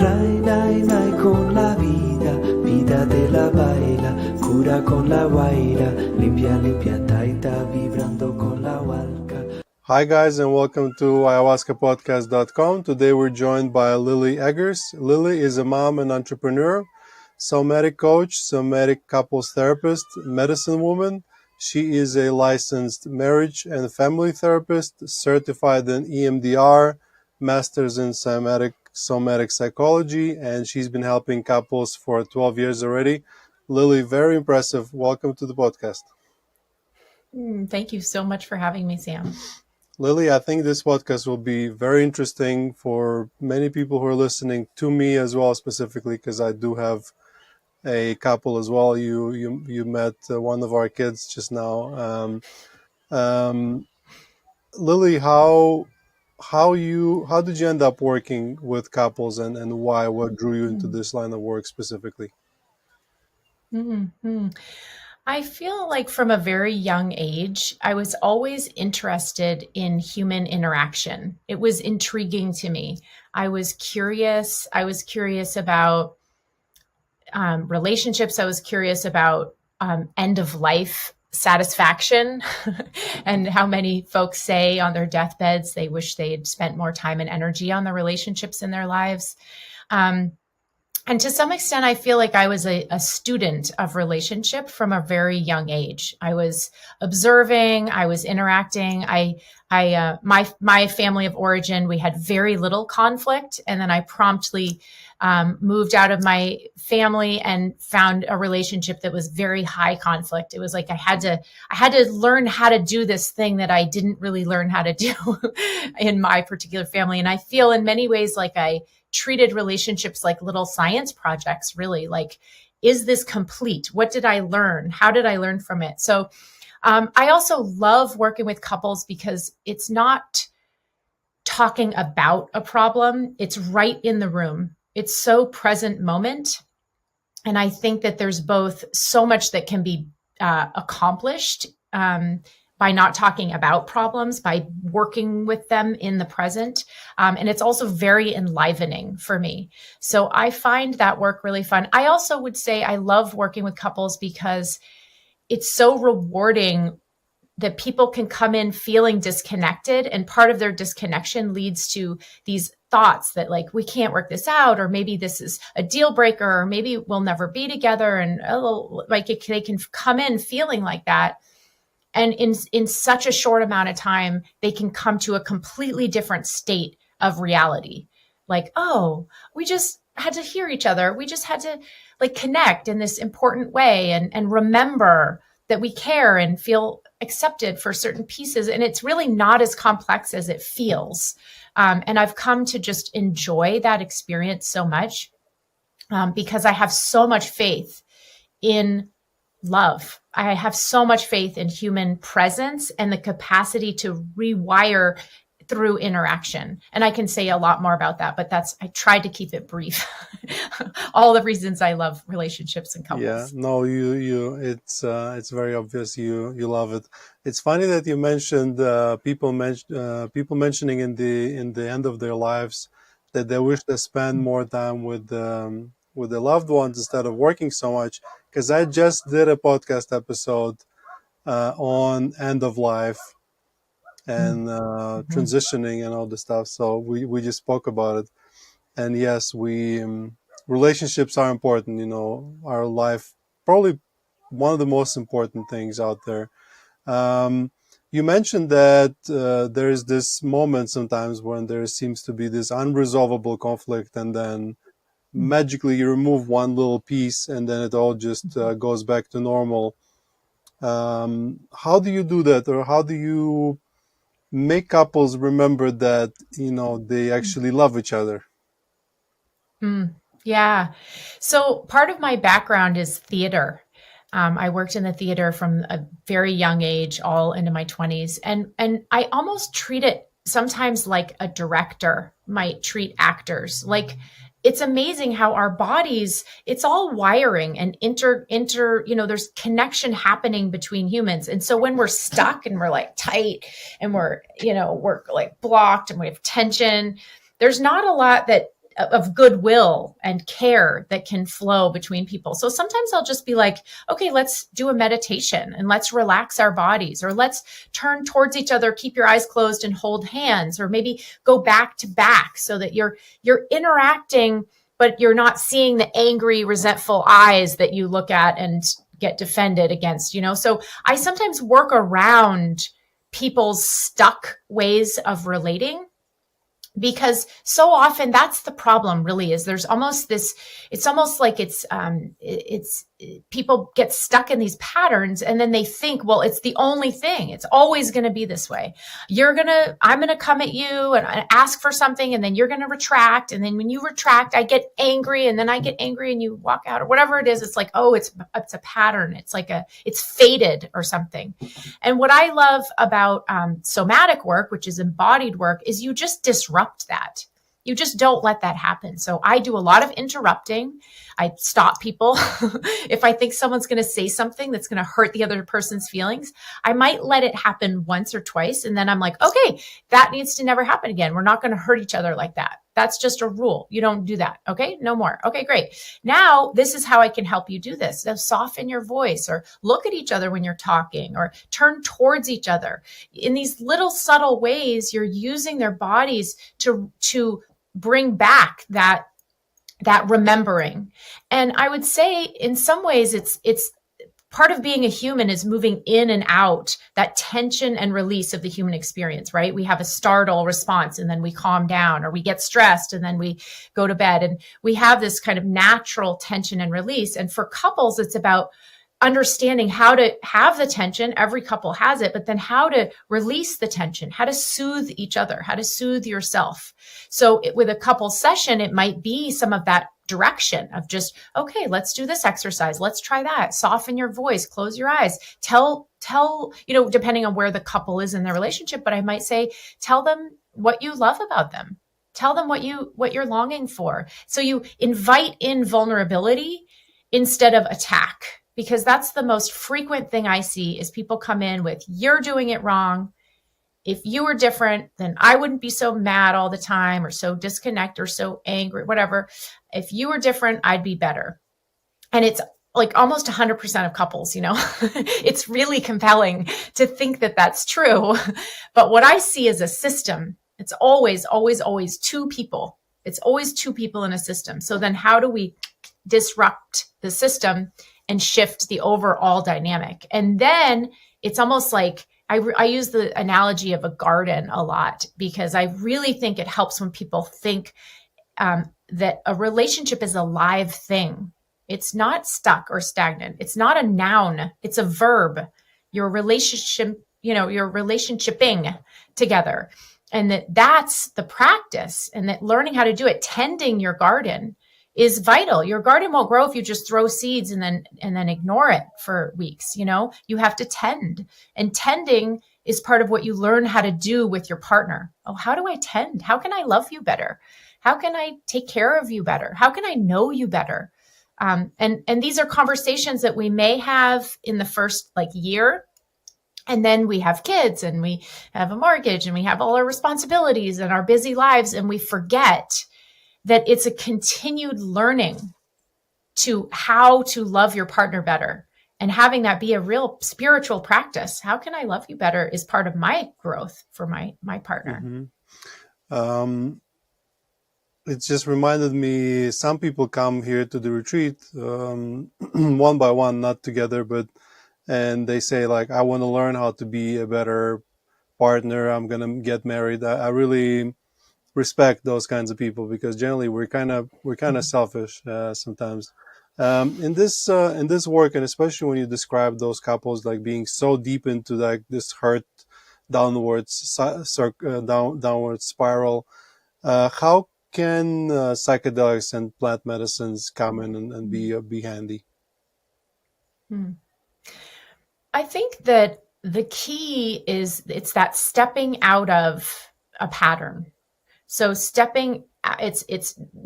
Trae con la vida, vida de la baila, cura con la guaira, limpia, limpia, taita, vibrando con la hualca. Hi guys, and welcome to ayahuascapodcast.com. Today we're joined by Lilly Eggers. Lilly is a mom and entrepreneur, somatic coach, somatic couples therapist, medicine woman. She is a licensed marriage and family therapist, certified in EMDR, masters in somatic psychology, and she's been helping couples for 12 years already. Lilly, very impressive. Welcome to the podcast. Thank you so much for having me, Sam. Lilly, I think this podcast will be very interesting for many people who are listening, to me as well, specifically because I do have a couple as well. You met one of our kids just now. Lilly, how did you end up working with couples, and why? What drew you into this line of work specifically? I feel like from a very young age, I was always interested in human interaction. It was intriguing to me. I was curious. I was curious about relationships. I was curious about end of life satisfaction and how many folks say on their deathbeds they wish they had spent more time and energy on the relationships in their lives. And to some extent, I feel like I was a student of relationship from a very young age. I was observing, I was interacting. My family of origin, we had very little conflict. And then I promptly moved out of my family and found a relationship that was very high conflict. It was like I had to learn how to do this thing that I didn't really learn how to do in my particular family. And I feel in many ways like I treated relationships like little science projects, really. Like, is this complete? What did I learn? How did I learn from it? So I also love working with couples because it's not talking about a problem. It's right in the room. It's so present moment. And I think that there's both so much that can be accomplished by not talking about problems, by working with them in the present. And it's also very enlivening for me. So I find that work really fun. I also would say I love working with couples because it's so rewarding that people can come in feeling disconnected, and part of their disconnection leads to these thoughts that like, we can't work this out, or maybe this is a deal breaker, or maybe we'll never be together. And they can come in feeling like that. And in such a short amount of time, they can come to a completely different state of reality. Like, oh, we just had to hear each other. We just had to like connect in this important way and remember that we care and feel accepted for certain pieces. And it's really not as complex as it feels. And I've come to just enjoy that experience so much because I have so much faith in love. I have so much faith in human presence and the capacity to rewire through interaction. And I can say a lot more about that, but I tried to keep it brief. All the reasons I love relationships and couples. Yeah, no, it's very obvious you love it. It's funny that you mentioned people mentioning in the end of their lives that they wish they spend more time with their loved ones instead of working so much. Because I just did a podcast episode on end of life and transitioning and all the stuff. So we just spoke about it. And yes, relationships are important. You know, our life, probably one of the most important things out there. You mentioned that there is this moment sometimes when there seems to be this unresolvable conflict, and then magically you remove one little piece and then it all just goes back to normal. How do you do that, or how do you make couples remember that, you know, they actually love each other? Yeah. So part of my background is theater. I worked in the theater from a very young age, all into my 20s. And I almost treat it sometimes like a director might treat actors. Like, it's amazing how our bodies, it's all wiring and there's connection happening between humans. And so when we're stuck and we're like tight and we're like blocked and we have tension, there's not a lot that of goodwill and care that can flow between people. So sometimes I'll just be like, okay, let's do a meditation and let's relax our bodies, or let's turn towards each other, keep your eyes closed and hold hands, or maybe go back to back so that you're interacting, but you're not seeing the angry, resentful eyes that you look at and get defended against, So I sometimes work around people's stuck ways of relating, because so often that's the problem, really, is there's almost this, it's almost like it's people get stuck in these patterns, and then they think, well, it's the only thing. It's always going to be this way. I'm going to come at you and ask for something, and then you're going to retract. And then when you retract, I get angry, and then I get angry and you walk out, or whatever it is. It's like, oh, it's a pattern. It's like it's fated or something. And what I love about somatic work, which is embodied work, is you just disrupt that. You just don't let that happen. So I do a lot of interrupting. I stop people. If I think someone's going to say something that's going to hurt the other person's feelings, I might let it happen once or twice. And then I'm like, okay, that needs to never happen again. We're not going to hurt each other like that. That's just a rule. You don't do that. Okay, no more. Okay, great. Now, this is how I can help you do this. So soften your voice, or look at each other when you're talking, or turn towards each other. In these little subtle ways, you're using their bodies to bring back that remembering. And I would say in some ways it's part of being a human is moving in and out that tension and release of the human experience, right? We have a startle response, and then we calm down, or we get stressed and then we go to bed, and we have this kind of natural tension and release. And for couples, it's about understanding how to have the tension. Every couple has it, but then how to release the tension, how to soothe each other, how to soothe yourself. So with a couple session, it might be some of that direction of just, okay, let's do this exercise. Let's try that. Soften your voice, close your eyes, tell, depending on where the couple is in their relationship, but I might say, tell them what you love about them. Tell them what you're longing for. So you invite in vulnerability instead of attack. Because that's the most frequent thing I see is people come in with, you're doing it wrong. If you were different, then I wouldn't be so mad all the time, or so disconnected, or so angry, whatever. If you were different, I'd be better. And it's like almost 100% of couples, it's really compelling to think that that's true. But what I see is a system. It's always, always, always two people. It's always two people in a system. So then how do we disrupt the system and shift the overall dynamic? And then it's almost like I use the analogy of a garden a lot, because I really think it helps when people think that a relationship is a live thing. It's not stuck or stagnant. It's not a noun. It's a verb. Your relationship, you're relationshiping together. And that's the practice, and that learning how to do it, tending your garden, is vital. Your garden won't grow if you just throw seeds and then ignore it for weeks. You have to tend, and tending is part of what you learn how to do with your partner. Oh, how do I tend? How can I love you better? How can I take care of you better? How can I know you better? And these are conversations that we may have in the first year. And then we have kids, and we have a mortgage, and we have all our responsibilities and our busy lives. And we forget that it's a continued learning to how to love your partner better, and having that be a real spiritual practice. How can I love you better is part of my growth for my partner. Mm-hmm. It just reminded me, some people come here to the retreat one by one, not together, and they say I want to learn how to be a better partner. I'm going to get married. I really respect those kinds of people, because generally we're kind of selfish sometimes. In this work, and especially when you describe those couples being so deep into this hurt downward spiral, how can psychedelics and plant medicines come in and be handy? I think that the key is it's that stepping out of a pattern. So it's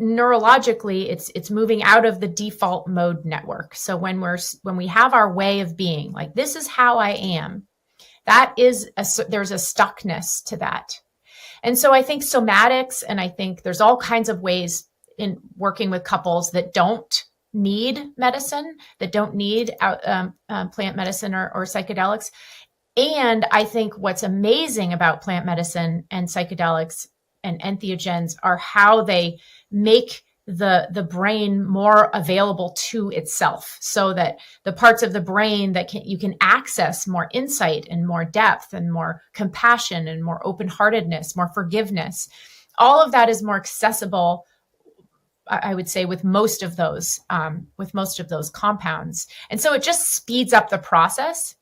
neurologically, it's moving out of the default mode network. So when we have our way of being, this is how I am, there's a stuckness to that. And so I think somatics, and I think there's all kinds of ways in working with couples that don't need medicine, that don't need plant medicine or psychedelics. And I think what's amazing about plant medicine and psychedelics and entheogens are how they make the brain more available to itself, so that the parts of the brain that you can access more insight and more depth and more compassion and more open-heartedness, more forgiveness, all of that is more accessible, I would say, with most of those compounds. And so it just speeds up the process.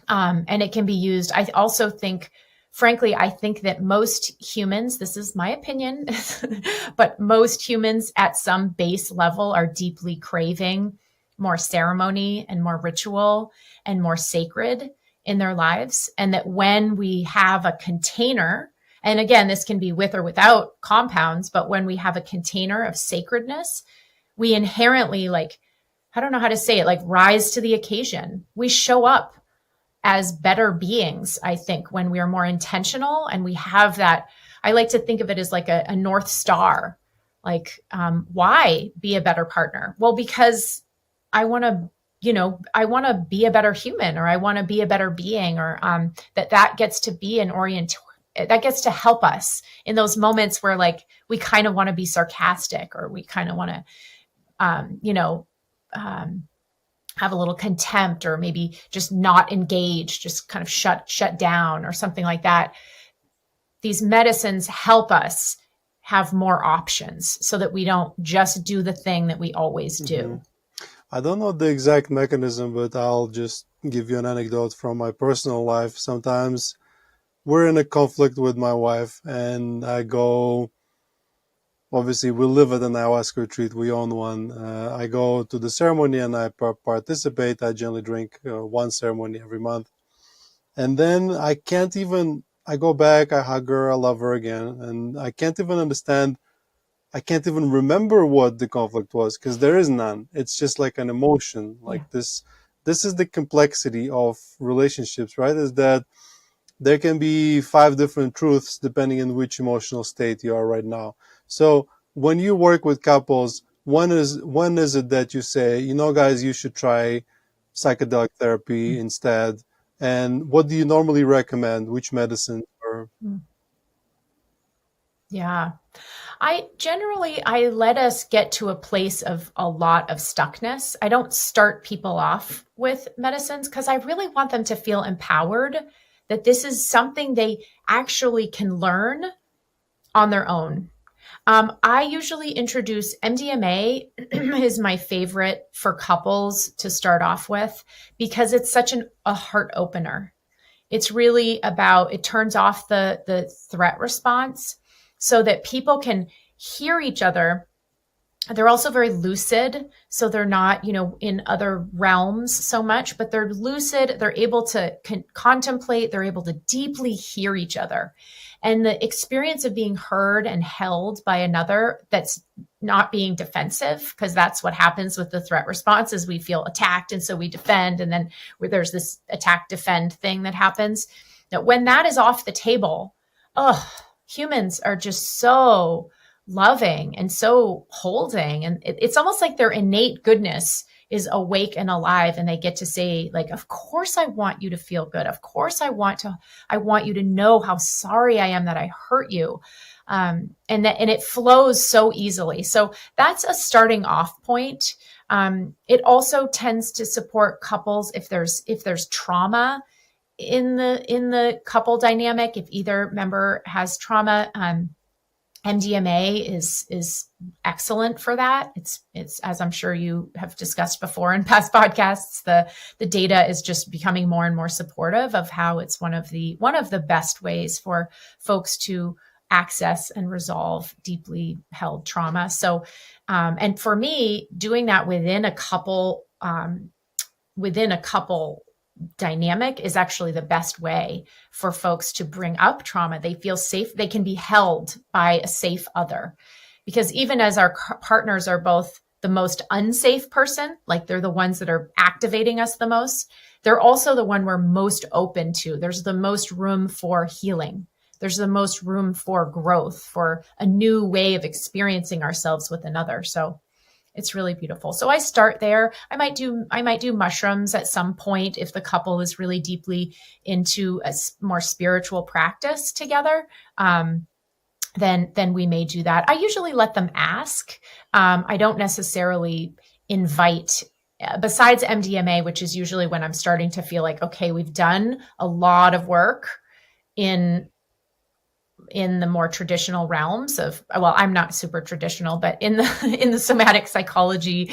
And it can be used. I also think, frankly, I think that most humans, this is my opinion, but most humans at some base level are deeply craving more ceremony and more ritual and more sacred in their lives. And that when we have a container, and again, this can be with or without compounds, but when we have a container of sacredness, we inherently, like, I don't know how to say it, like rise to the occasion. We show up as better beings, I think, when we are more intentional and we have that. I like to think of it as like a North Star. Like, why be a better partner? Well, because I want to be a better human, or I want to be a better being, or that gets to be an that gets to help us in those moments where, like, we kind of want to be sarcastic, or we kind of want to, have a little contempt, or maybe just not engage, just kind of shut down or something like that. These medicines help us have more options so that we don't just do the thing that we always do. Mm-hmm. I don't know the exact mechanism, but I'll just give you an anecdote from my personal life. Sometimes we're in a conflict with my wife, and I go, obviously, we live at an ayahuasca retreat. We own one. I go to the ceremony and I participate. I generally drink one ceremony every month. And then I go back, I hug her, I love her again. And I can't even remember what the conflict was, because there is none. It's just like an emotion. Like this is the complexity of relationships, right? Is that there can be 5 different truths depending on which emotional state you are right now. So when you work with couples, when is it that you say, guys, you should try psychedelic therapy instead? And what do you normally recommend? Which medicine? Yeah. I let us get to a place of a lot of stuckness. I don't start people off with medicines because I really want them to feel empowered, that this is something they actually can learn on their own. I usually introduce MDMA is my favorite for couples to start off with, because it's such a heart opener. It's really about, it turns off the threat response so that people can hear each other. They're also very lucid, so they're not, in other realms so much, but they're lucid. They're able to contemplate. They're able to deeply hear each other. And the experience of being heard and held by another that's not being defensive, because that's what happens with the threat response, is we feel attacked, and so we defend, and then there's this attack defend thing that happens. That when that is off the table, humans are just so loving and so holding, and it's almost like their innate goodness is awake and alive, and they get to say, like, of course I want you to feel good. Of course I want you to know how sorry I am that I hurt you. And it flows so easily. So that's a starting off point. It also tends to support couples if there's trauma in the couple dynamic. If either member has trauma, MDMA is excellent for that. It's as I'm sure you have discussed before in past podcasts, the data is just becoming more and more supportive of how it's one of the best ways for folks to access and resolve deeply held trauma. So, and for me, doing that within a couple dynamic is actually the best way for folks to bring up trauma. They feel safe. They can be held by a safe other, because even as our partners are both the most unsafe person, like they're the ones that are activating us the most, they're also the one we're most open to. There's the most room for healing. there's the most room for growth, for a new way of experiencing ourselves with another. So it's really beautiful. So I start there. I might do mushrooms at some point if the couple is really deeply into a more spiritual practice together. Then we may do that. I usually let them ask. I don't necessarily invite, besides MDMA, which is usually when I'm starting to feel like, okay, we've done a lot of work in the more traditional realms of, well, I'm not super traditional, but in the somatic psychology,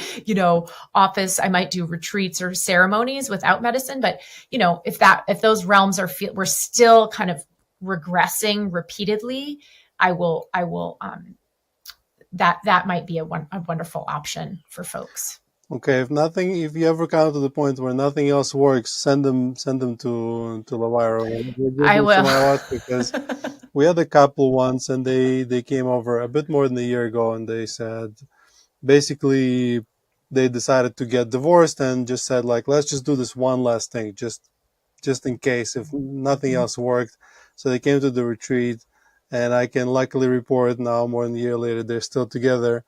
office, I might do retreats or ceremonies without medicine. But, if those realms we're still kind of regressing repeatedly, I will, that might be a wonderful option for folks. Okay, if you ever come to the point where nothing else works, send them to Lavaro. I will. Because we had a couple once, and they came over a bit more than a year ago, and they said, basically, they decided to get divorced and just said, like, let's just do this one last thing, just in case if nothing else worked. So they came to the retreat, and I can luckily report now, more than a year later, they're still together.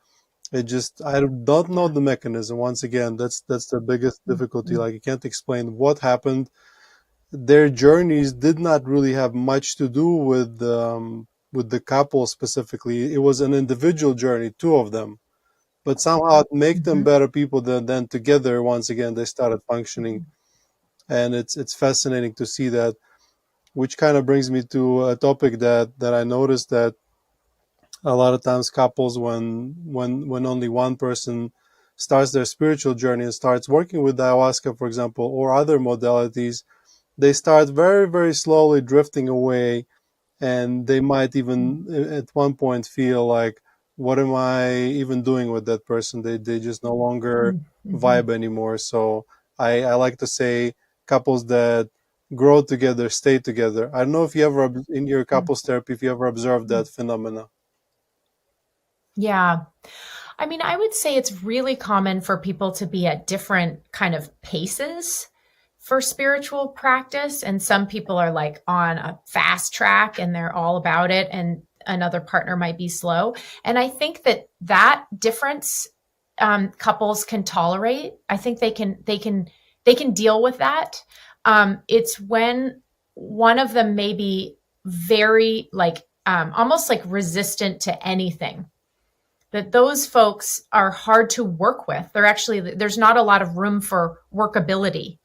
I don't know the mechanism. Once again, that's the biggest difficulty. Like, you can't explain what happened. Their journeys did not really have much to do with the couple specifically. It was an individual journey, two of them, but somehow it made them better people than together. Once again, they started functioning, and it's fascinating to see that. Which kind of brings me to a topic that I noticed, that a lot of times couples, when only one person starts their spiritual journey and starts working with ayahuasca, for example, or other modalities, they start very, very slowly drifting away, and they might even at one point feel like, what am I even doing with that person? They just no longer vibe anymore. So I like to say, couples that grow together stay together. I don't know if you ever, in your couples therapy, if you ever observed that phenomena. Yeah. I mean, I would say it's really common for people to be at different kind of paces for spiritual practice. And some people are like on a fast track and they're all about it, and another partner might be slow. And I think that difference, couples can tolerate. I think they can deal with that. It's when one of them may be very almost like resistant to anything, that those folks are hard to work with. There's not a lot of room for workability.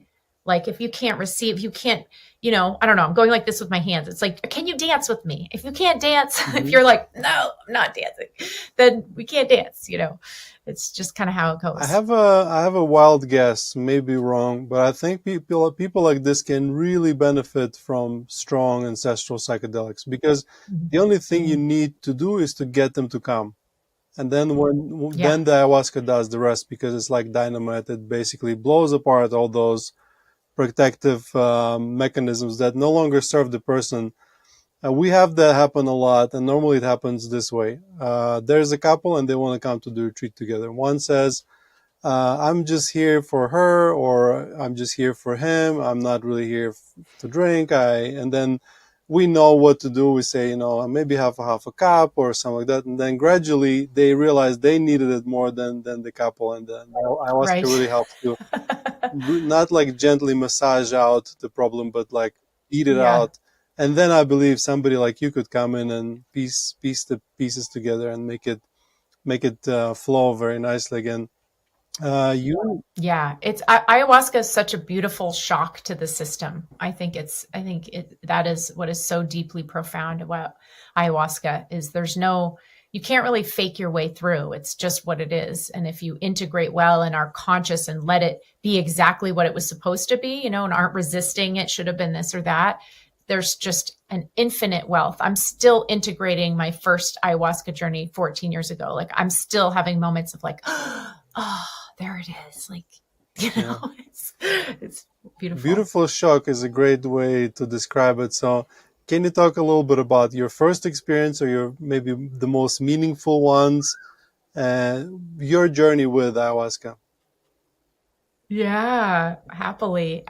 Like, if you can't receive, you can't, I don't know, I'm going like this with my hands. It's like, can you dance with me? If you can't dance, if you're like, no, I'm not dancing, then we can't dance, It's just kind of how it goes. I have a wild guess, maybe wrong, but I think people like this can really benefit from strong ancestral psychedelics, because the only thing you need to do is to get them to come. And then then the ayahuasca does the rest, because it's like dynamite. It basically blows apart all those protective mechanisms that no longer serve the person. We have that happen a lot, and normally it happens this way. There's a couple, and they want to come to the retreat together. One says, I'm just here for her, or I'm just here for him. I'm not really here to drink. And then we know what to do. We say, maybe half a cup or something like that. And then gradually they realize they needed it more than the couple. And then ayahuasca really helps to not like gently massage out the problem, but like eat it out. And then I believe somebody like you could come in and piece the pieces together and make it flow very nicely again. Ayahuasca is such a beautiful shock to the system. I think that is what is so deeply profound about ayahuasca, is you can't really fake your way through. It's just what it is. And if you integrate well and are conscious and let it be exactly what it was supposed to be, and aren't resisting it should have been this or that, there's just an infinite wealth. I'm still integrating my first ayahuasca journey 14 years ago. Like, I'm still having moments of like, oh, there it is. Like, it's beautiful. Beautiful shock is a great way to describe it. So can you talk a little bit about your first experience, or your maybe the most meaningful ones, your journey with ayahuasca? Yeah, happily.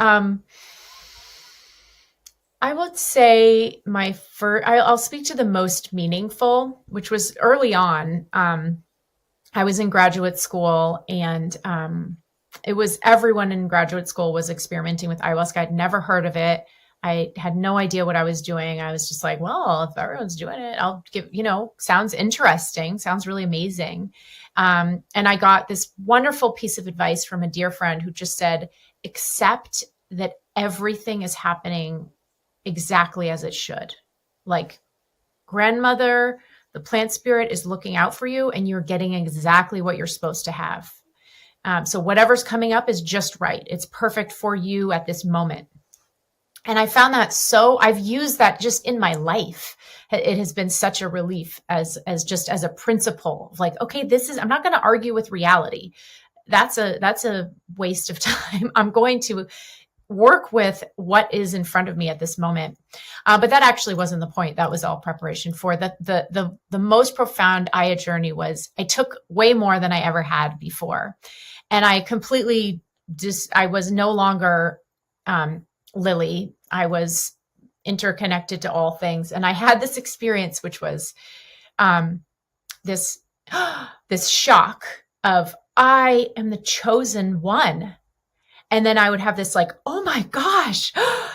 I would say my first, I'll speak to the most meaningful, which was early on. I was in graduate school, and it was everyone in graduate school was experimenting with ayahuasca. I'd never heard of it. I had no idea what I was doing. I was just like, well, if everyone's doing it, I'll give, sounds interesting, sounds really amazing. And I got this wonderful piece of advice from a dear friend who just said, accept that everything is happening exactly as it should. Like, grandmother, the plant spirit is looking out for you, and you're getting exactly what you're supposed to have. So whatever's coming up is just right. It's perfect for you at this moment. And I found that I've used that just in my life. It has been such a relief as just as a principle of like, okay, I'm not going to argue with reality. That's a waste of time. I'm going to work with what is in front of me at this moment. But that actually wasn't the point. That was all preparation for the most profound Aya journey. Was I took way more than I ever had before. And I completely I was no longer Lilly. I was interconnected to all things. And I had this experience, which was this shock of, I am the chosen one. And then I would have this like, oh my gosh,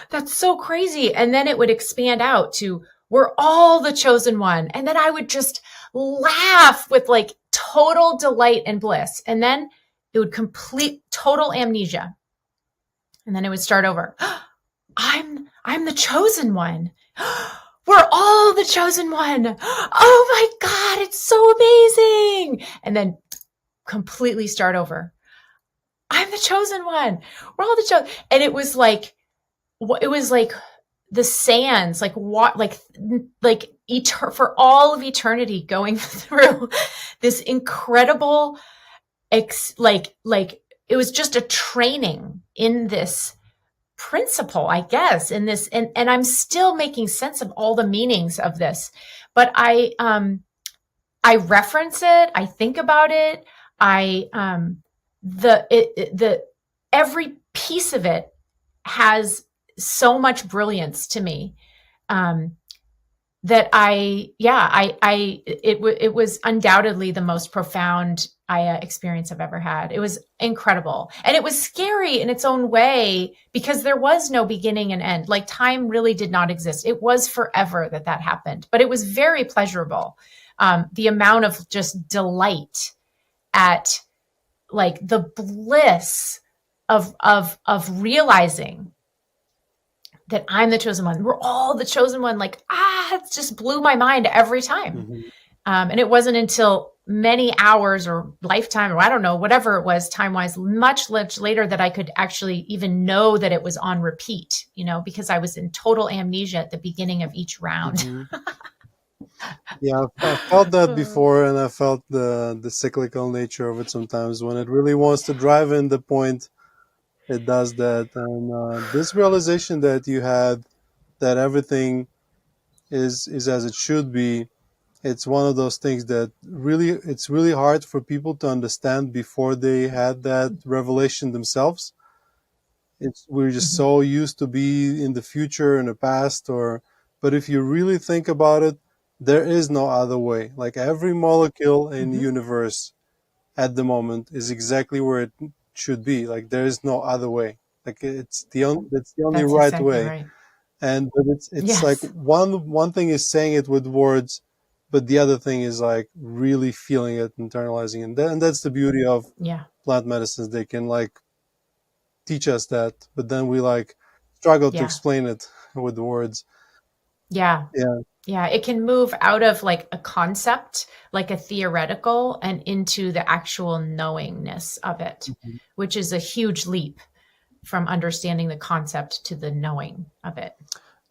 that's so crazy. And then it would expand out to, we're all the chosen one. And then I would just laugh with like total delight and bliss. And then it would complete total amnesia. And then it would start over. I'm the chosen one. We're all the chosen one. Oh my God, it's so amazing. And then completely start over. I'm the chosen one. We're all the chosen. And it was like the sands, like what, like for all of eternity, going through this incredible, like it was just a training in this principle, I guess, in this, and I'm still making sense of all the meanings of this, but I reference it, I think about it, every piece of it has so much brilliance to me, that it was undoubtedly the most profound Aya experience I've ever had. It was incredible. And it was scary in its own way because there was no beginning and end. Like, time really did not exist. It was forever that happened, but it was very pleasurable. The amount of just delight at like the bliss of realizing that I'm the chosen one. We're all the chosen one. Like, it just blew my mind every time. Mm-hmm. And it wasn't until many hours or lifetime, or I don't know, whatever it was time-wise, much later that I could actually even know that it was on repeat, because I was in total amnesia at the beginning of each round. Mm-hmm. Yeah, I felt that before, and I felt the cyclical nature of it sometimes. When it really wants to drive in the point, it does that. And this realization that you had, that everything is as it should be, it's one of those things that it's really hard for people to understand before they had that revelation themselves. We're just so used to be in the future, in the past, but if you really think about it, there is no other way. Like, every molecule in the universe at the moment is exactly where it should be. Like, there is no other way. Like, it's the only That's right exactly way. right. But it's Yes. like one thing is saying it with words, but the other thing is like really feeling it, internalizing it. And that's the beauty of plant medicines. They can like teach us that, but then we like struggle to explain it with the words. Yeah. It can move out of like a concept, like a theoretical, and into the actual knowingness of it, which is a huge leap from understanding the concept to the knowing of it.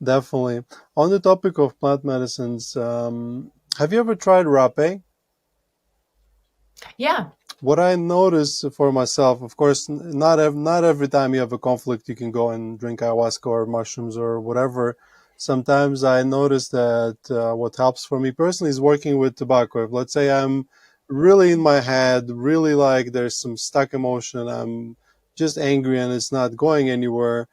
Definitely. On the topic of plant medicines, have you ever tried rapé? Yeah. What I notice for myself, of course, not every time you have a conflict, you can go and drink ayahuasca or mushrooms or whatever. Sometimes I notice that what helps for me personally is working with tobacco. If, let's say, I'm really in my head, really like there's some stuck emotion, I'm just angry and it's not going anywhere,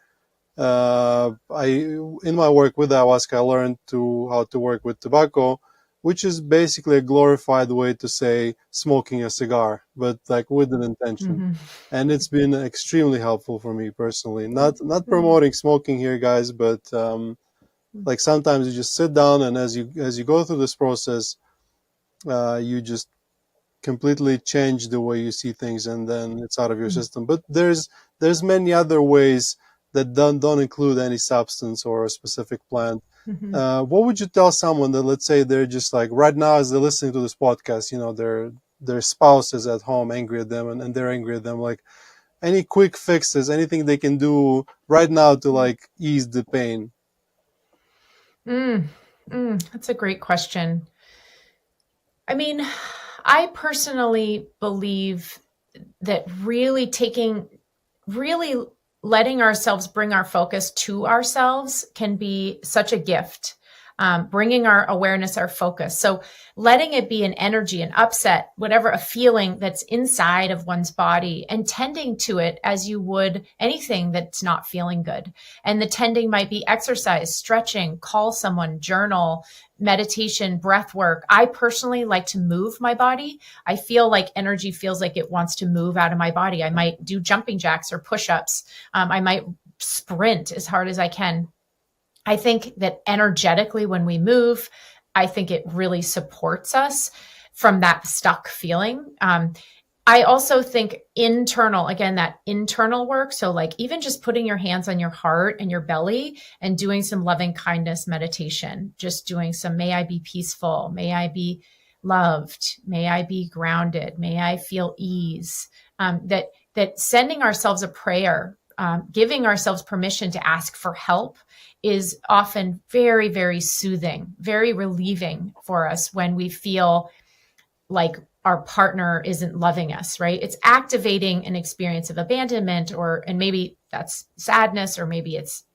I in my work with ayahuasca, I learned how to work with tobacco, which is basically a glorified way to say smoking a cigar, but like with an intention. Mm-hmm. And it's been extremely helpful for me personally. Not promoting smoking here, guys, but like sometimes you just sit down, and as you go through this process, you just completely change the way you see things, and then it's out of your system. But there's many other ways that don't include any substance or a specific plant. Mm-hmm. What would you tell someone that, let's say, they're just like right now as they're listening to this podcast, their spouse is at home angry at them, and they're angry at them, like any quick fixes, anything they can do right now to like ease the pain? That's a great question. I mean, I personally believe that really letting ourselves bring our focus to ourselves can be such a gift. Bringing our awareness, our focus. So letting it be an energy, an upset, whatever, a feeling that's inside of one's body, and tending to it as you would anything that's not feeling good. And the tending might be exercise, stretching, call someone, journal, meditation, breath work. I personally like to move my body. I feel like energy feels like it wants to move out of my body. I might do jumping jacks or push-ups. I might sprint as hard as I can. I think that energetically when we move, I think it really supports us from that stuck feeling. I also think again, that internal work. So like even just putting your hands on your heart and your belly and doing some loving kindness meditation, just doing some, may I be peaceful, may I be loved, may I be grounded, may I feel ease, that sending ourselves a prayer, giving ourselves permission to ask for help is often very, very soothing, very relieving for us when we feel like our partner isn't loving us, right? It's activating an experience of abandonment, and maybe that's sadness, or maybe it's,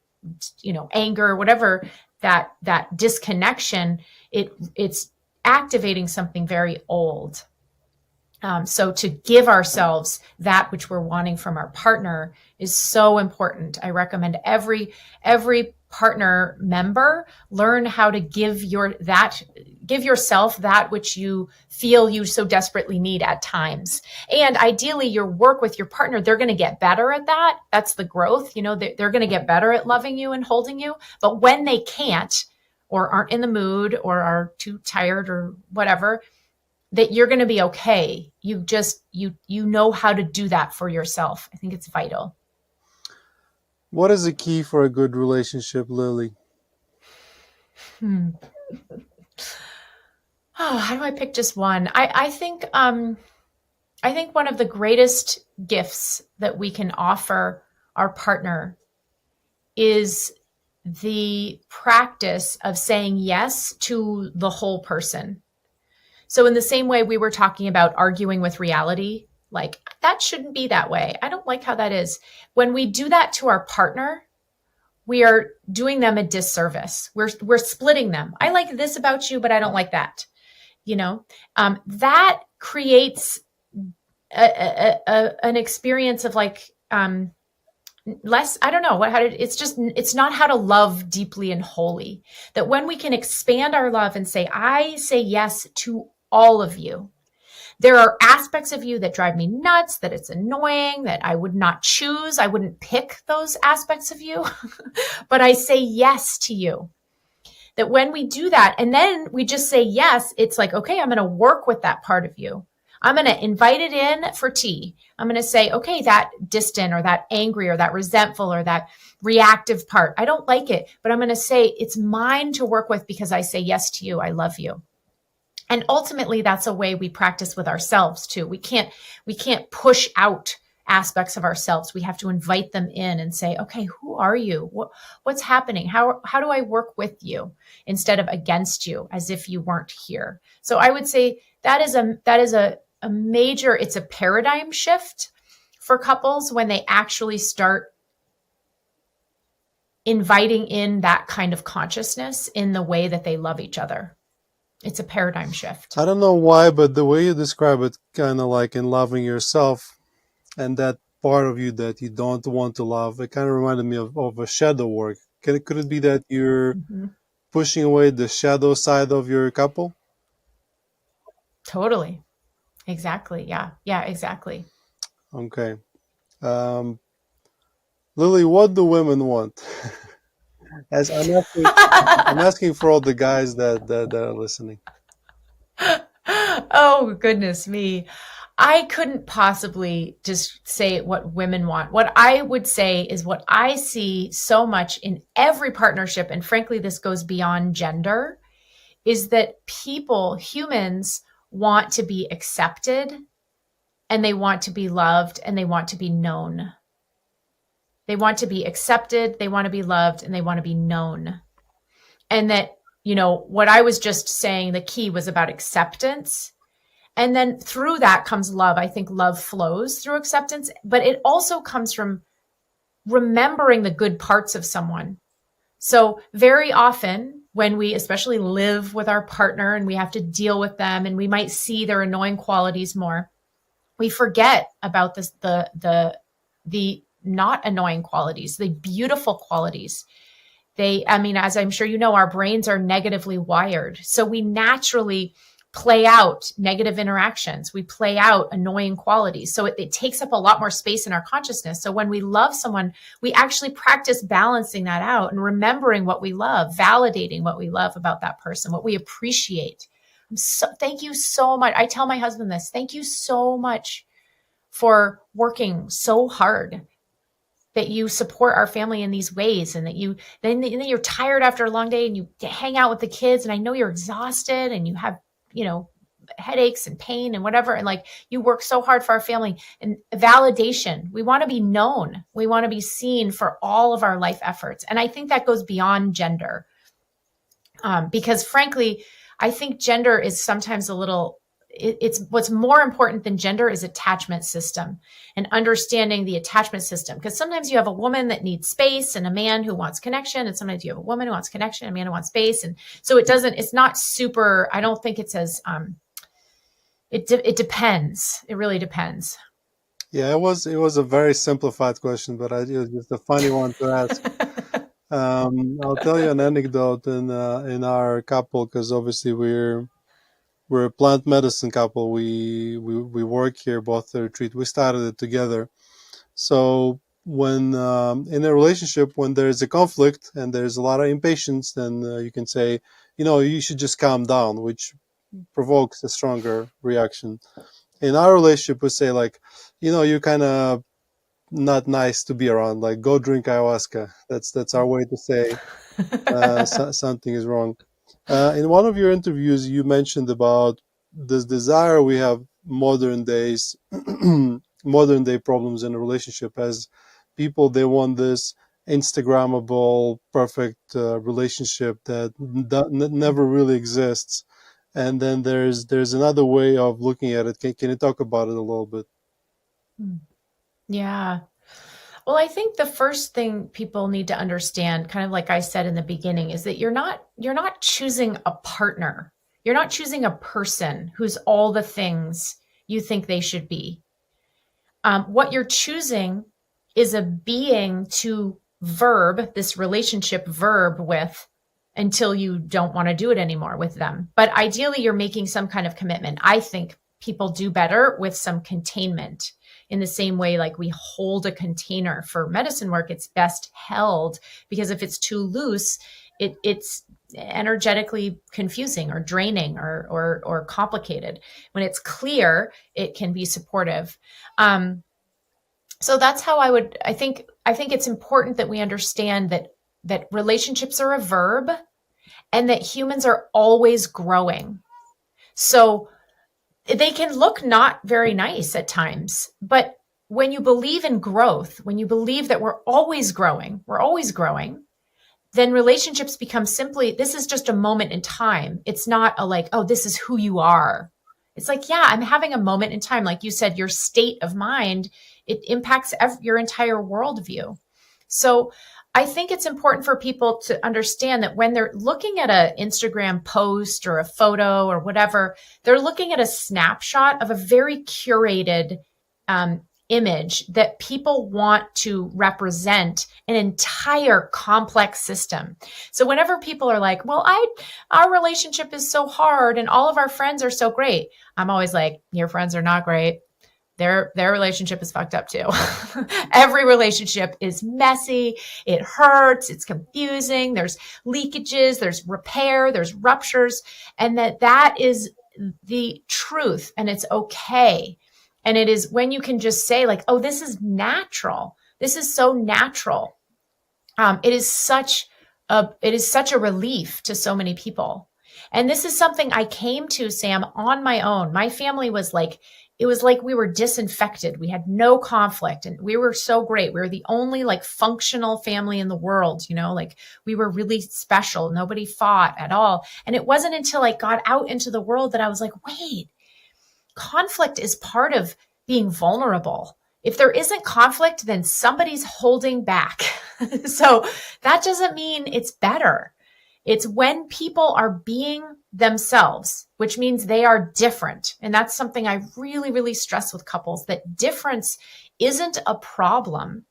anger, whatever, that disconnection, it's activating something very old. So to give ourselves that which we're wanting from our partner is so important. I recommend every partner member learn how to give yourself that which you feel you so desperately need at times. And ideally your work with your partner, they're going to get better at that. That's the growth. They're going to get better at loving you and holding you. But when they can't, or aren't in the mood, or are too tired or whatever, that you're going to be okay. You know how to do that for yourself. I think it's vital. What is the key for a good relationship, Lily? Oh, how do I pick just one? I think one of the greatest gifts that we can offer our partner is the practice of saying yes to the whole person. So in the same way we were talking about arguing with reality, like that shouldn't be that way. I don't like how that is. When we do that to our partner, we are doing them a disservice. We're splitting them. I like this about you, but I don't like that. That creates an experience of like less. I don't know it's not how to love deeply and wholly. That when we can expand our love and say, I say yes to all of you. There are aspects of you that drive me nuts, that it's annoying, that I would not choose. I wouldn't pick those aspects of you, but I say yes to you. That when we do that, and then we just say yes, it's like, okay, I'm going to work with that part of you. I'm going to invite it in for tea. I'm going to say, okay, that distant or that angry or that resentful or that reactive part, I don't like it, but I'm going to say it's mine to work with because I say yes to you. I love you. And ultimately, that's a way we practice with ourselves too. We can't push out aspects of ourselves. We have to invite them in and say, okay, who are you? What's happening? How do I work with you instead of against you, as if you weren't here? So I would say that is a major, it's a paradigm shift for couples when they actually start inviting in that kind of consciousness in the way that they love each other. It's a paradigm shift. I don't know why, but the way you describe it, kind of like in loving yourself, and that part of you that you don't want to love. It kind of reminded me of a shadow work. Could it be that you're Mhm. pushing away the shadow side of your couple? Totally. Exactly. Yeah. Yeah, exactly. Okay. Um, Lily, what do women want? As I'm asking for all the guys that are listening. Oh, goodness me. I couldn't possibly just say what women want. What I would say is what I see so much in every partnership, and frankly, this goes beyond gender, is that people, humans, want to be accepted and they want to be loved and they want to be known. They want to be accepted, they want to be loved, and they want to be known. And that, what I was just saying, the key was about acceptance. And then through that comes love. I think love flows through acceptance, but it also comes from remembering the good parts of someone. So very often when we especially live with our partner and we have to deal with them and we might see their annoying qualities more, we forget about the not annoying qualities, the beautiful qualities. As I'm sure you know, our brains are negatively wired. So we naturally play out negative interactions. We play out annoying qualities. So it takes up a lot more space in our consciousness. So when we love someone, we actually practice balancing that out and remembering what we love, validating what we love about that person, what we appreciate. Thank you so much. I tell my husband this. Thank you so much for working so hard, that you support our family in these ways, and that then you're tired after a long day and you hang out with the kids, and I know you're exhausted and you have, headaches and pain and whatever. And like, you work so hard for our family. And validation, we want to be known. We want to be seen for all of our life efforts. And I think that goes beyond gender. Because frankly, I think gender is sometimes it's what's more important than gender is attachment system and understanding the attachment system. Because sometimes you have a woman that needs space and a man who wants connection. And sometimes you have a woman who wants connection, and a man who wants space. And so it's not super, I don't think it's as, it depends. It really depends. Yeah, it was a very simplified question, but it was just a funny one to ask. I'll tell you an anecdote in our couple, because obviously we're a plant medicine couple. We work here, both the retreat. We started it together. So when in a relationship, when there's a conflict and there's a lot of impatience, then you can say, you should just calm down, which provokes a stronger reaction. In our relationship, we say like, you're kind of not nice to be around. Like, go drink ayahuasca. That's our way to say something is wrong. In one of your interviews, you mentioned about this desire we have modern day problems in a relationship. As people, they want this Instagrammable, perfect relationship that never really exists. And then there's another way of looking at it. Can you talk about it a little bit? Yeah. Well, I think the first thing people need to understand, kind of like I said in the beginning, is that you're not choosing a partner. You're not choosing a person who's all the things you think they should be. What you're choosing is a being to verb this relationship verb with until you don't want to do it anymore with them. But ideally, you're making some kind of commitment. I think people do better with some containment. In the same way, like we hold a container for medicine work, it's best held, because if it's too loose, it's energetically confusing or draining or complicated. When it's clear, it can be supportive. So that's how I think it's important that we understand that relationships are a verb and that humans are always growing. So they can look not very nice at times, but when you believe in growth, when you believe that we're always growing, then relationships become simply, this is just a moment in time. It's not a like, oh, this is who you are. It's like, yeah, I'm having a moment in time. Like you said, your state of mind, it impacts your entire worldview. So I think it's important for people to understand that when they're looking at an Instagram post or a photo or whatever, they're looking at a snapshot of a very curated image that people want to represent an entire complex system. So whenever people are like, well, our relationship is so hard and all of our friends are so great, I'm always like, your friends are not great. Their relationship is fucked up too. Every relationship is messy. It hurts. It's confusing. There's leakages. There's repair. There's ruptures. And that is the truth. And it's okay. And it is when you can just say like, oh, this is natural. This is so natural. It is such a relief to so many people. And this is something I came to, Sam, on my own. My family was like, it was like we were disinfected. We had no conflict and we were so great. We were the only like functional family in the world, like we were really special. Nobody fought at all. And it wasn't until I got out into the world that I was like, wait, conflict is part of being vulnerable. If there isn't conflict, then somebody's holding back. So that doesn't mean it's better. It's when people are being themselves, which means they are different. And that's something I really, really stress with couples, that difference isn't a problem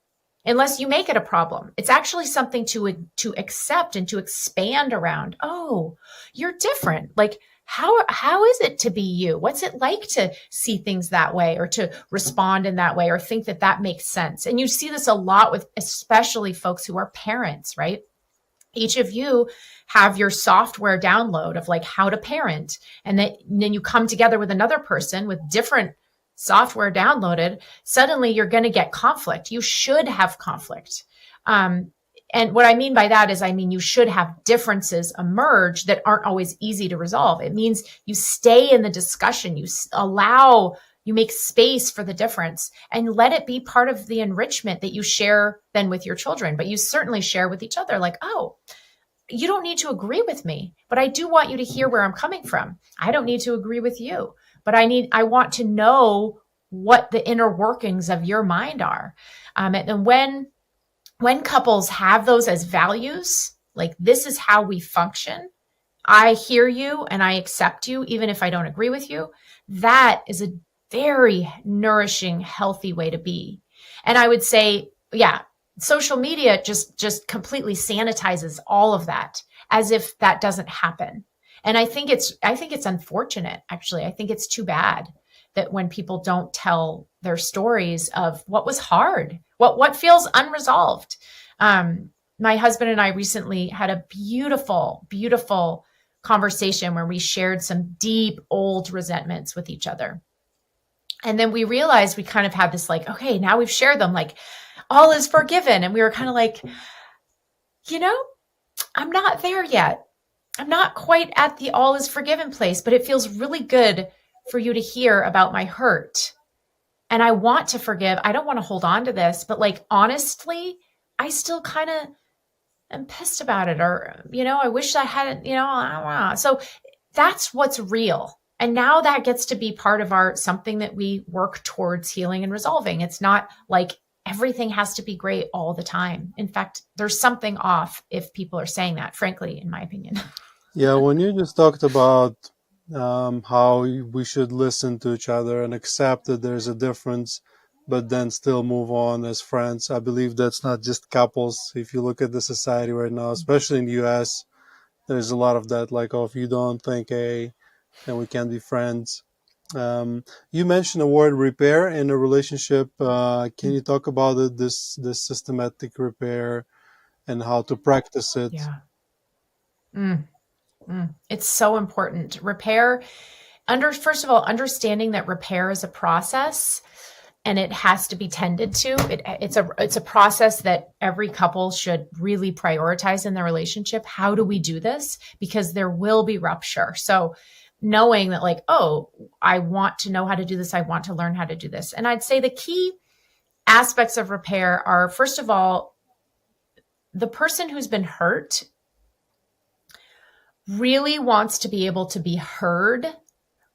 unless you make it a problem. It's actually something to accept and to expand around. Oh, you're different. Like, how is it to be you? What's it like to see things that way or to respond in that way or think that makes sense? And you see this a lot with especially folks who are parents, right? Each of you have your software download of like how to parent. And then you come together with another person with different software downloaded. Suddenly you're going to get conflict. You should have conflict. And what I mean by that is, you should have differences emerge that aren't always easy to resolve. It means you stay in the discussion, you make space for the difference and let it be part of the enrichment that you share then with your children, but you certainly share with each other like, oh, you don't need to agree with me, but I do want you to hear where I'm coming from. I don't need to agree with you, but I want to know what the inner workings of your mind are. And when couples have those as values, like this is how we function, I hear you and I accept you, even if I don't agree with you, that is a very nourishing, healthy way to be. And I would say, yeah, social media just completely sanitizes all of that as if that doesn't happen. And I think it's unfortunate, actually. I think it's too bad that when people don't tell their stories of what was hard, what feels unresolved. My husband and I recently had a beautiful, beautiful conversation where we shared some deep old resentments with each other. And then we realized we kind of had this like, okay, now we've shared them, like all is forgiven. And we were kind of like, I'm not there yet. I'm not quite at the all is forgiven place, but it feels really good for you to hear about my hurt. And I want to forgive. I don't want to hold on to this, but like, honestly, I still kind of am pissed about it. Or, I wish I hadn't, so that's what's real. And now that gets to be part of something that we work towards healing and resolving. It's not like everything has to be great all the time. In fact, there's something off if people are saying that, frankly, in my opinion. Yeah, when you just talked about how we should listen to each other and accept that there's a difference, but then still move on as friends. I believe that's not just couples. If you look at the society right now, especially in the US, there's a lot of that, like, oh, if you don't think A, then we can't be friends. You mentioned the word repair in a relationship. Can you talk about it, this systematic repair and how to practice it? Yeah. It's so important. Repair, first of all, understanding that repair is a process and it has to be tended to. It's a process that every couple should really prioritize in their relationship. How do we do this? Because there will be rupture. So knowing that like, oh, I want to know how to do this. I want to learn how to do this. And I'd say the key aspects of repair are, first of all, the person who's been hurt really wants to be able to be heard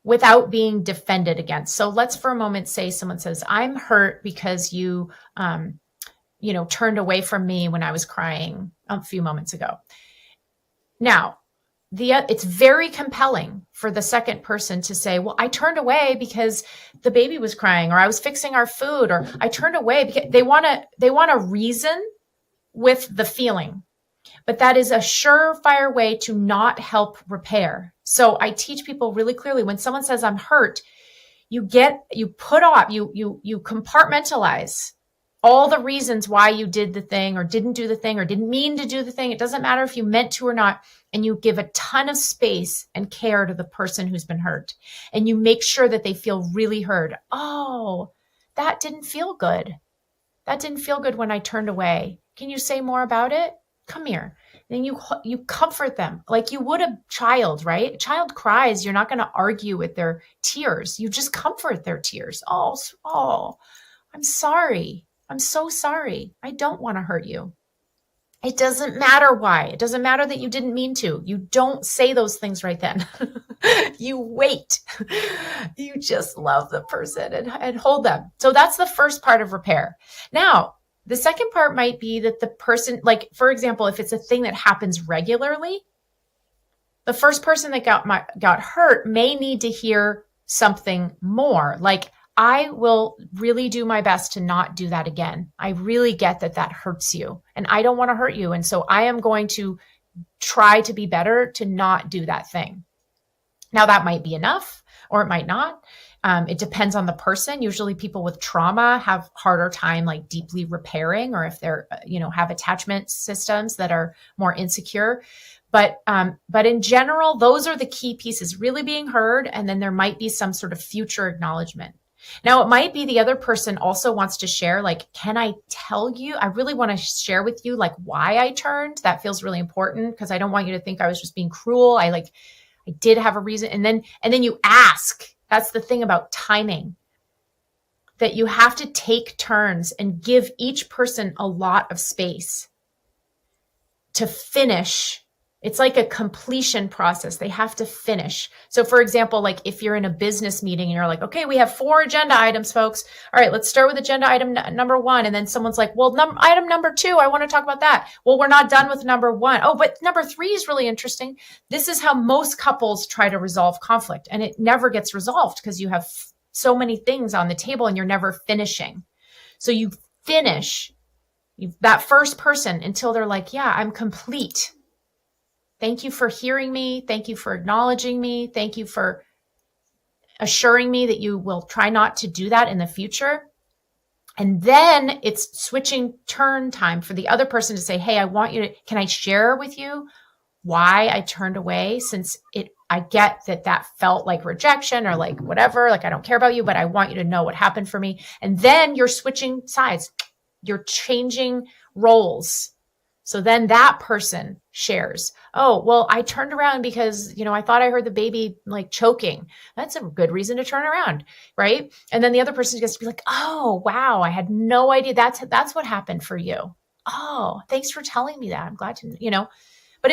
without being defended against. So let's for a moment say someone says, I'm hurt because you turned away from me when I was crying a few moments ago. Now, it's very compelling for the second person to say, well, I turned away because the baby was crying, or I was fixing our food, or I turned away because they want to reason with the feeling. But that is a surefire way to not help repair. So I teach people really clearly, when someone says I'm hurt, you put off, you compartmentalize all the reasons why you did the thing or didn't do the thing or didn't mean to do the thing. It doesn't matter if you meant to or not. And you give a ton of space and care to the person who's been hurt. And you make sure that they feel really heard. Oh, that didn't feel good. That didn't feel good when I turned away. Can you say more about it? Come here. Then you comfort them like you would a child, right? A child cries. You're not going to argue with their tears. You just comfort their tears. Oh, I'm sorry. I'm so sorry. I don't want to hurt you. It doesn't matter why. It doesn't matter that you didn't mean to. You don't say those things right then. You wait. You just love the person and hold them. So that's the first part of repair. Now, the second part might be that the person, like, for example, if it's a thing that happens regularly, the first person that got hurt may need to hear something more. Like, I will really do my best to not do that again. I really get that hurts you and I don't want to hurt you. And so I am going to try to be better to not do that thing. Now that might be enough or it might not. It depends on the person. Usually people with trauma have harder time like deeply repairing, or if they're, have attachment systems that are more insecure. But in general, those are the key pieces, really being heard. And then there might be some sort of future acknowledgement. Now, it might be the other person also wants to share, like, can I tell you? I really want to share with you, like, why I turned. That feels really important because I don't want you to think I was just being cruel. I did have a reason. And then you ask. That's the thing about timing, that you have to take turns and give each person a lot of space to finish. It's like a completion process. They have to finish. So for example, like if you're in a business meeting and you're like, okay, we have 4 agenda items, folks. All right, let's start with agenda item number 1. And then someone's like, well, item number 2, I want to talk about that. Well, we're not done with number 1. Oh, but number 3 is really interesting. This is how most couples try to resolve conflict. And it never gets resolved because you have so many things on the table and you're never finishing. So you finish that first person until they're like, yeah, I'm complete. Thank you for hearing me. Thank you for acknowledging me. Thank you for assuring me that you will try not to do that in the future. And then it's switching turn time for the other person to say, hey, can I share with you why I turned away, since I get that felt like rejection or like whatever, like I don't care about you, but I want you to know what happened for me. And then you're switching sides. You're changing roles. So then that person shares, oh, well, I turned around because, I thought I heard the baby like choking. That's a good reason to turn around, right? And then the other person gets to be like, oh, wow, I had no idea that's what happened for you. Oh, thanks for telling me that. I'm glad to, but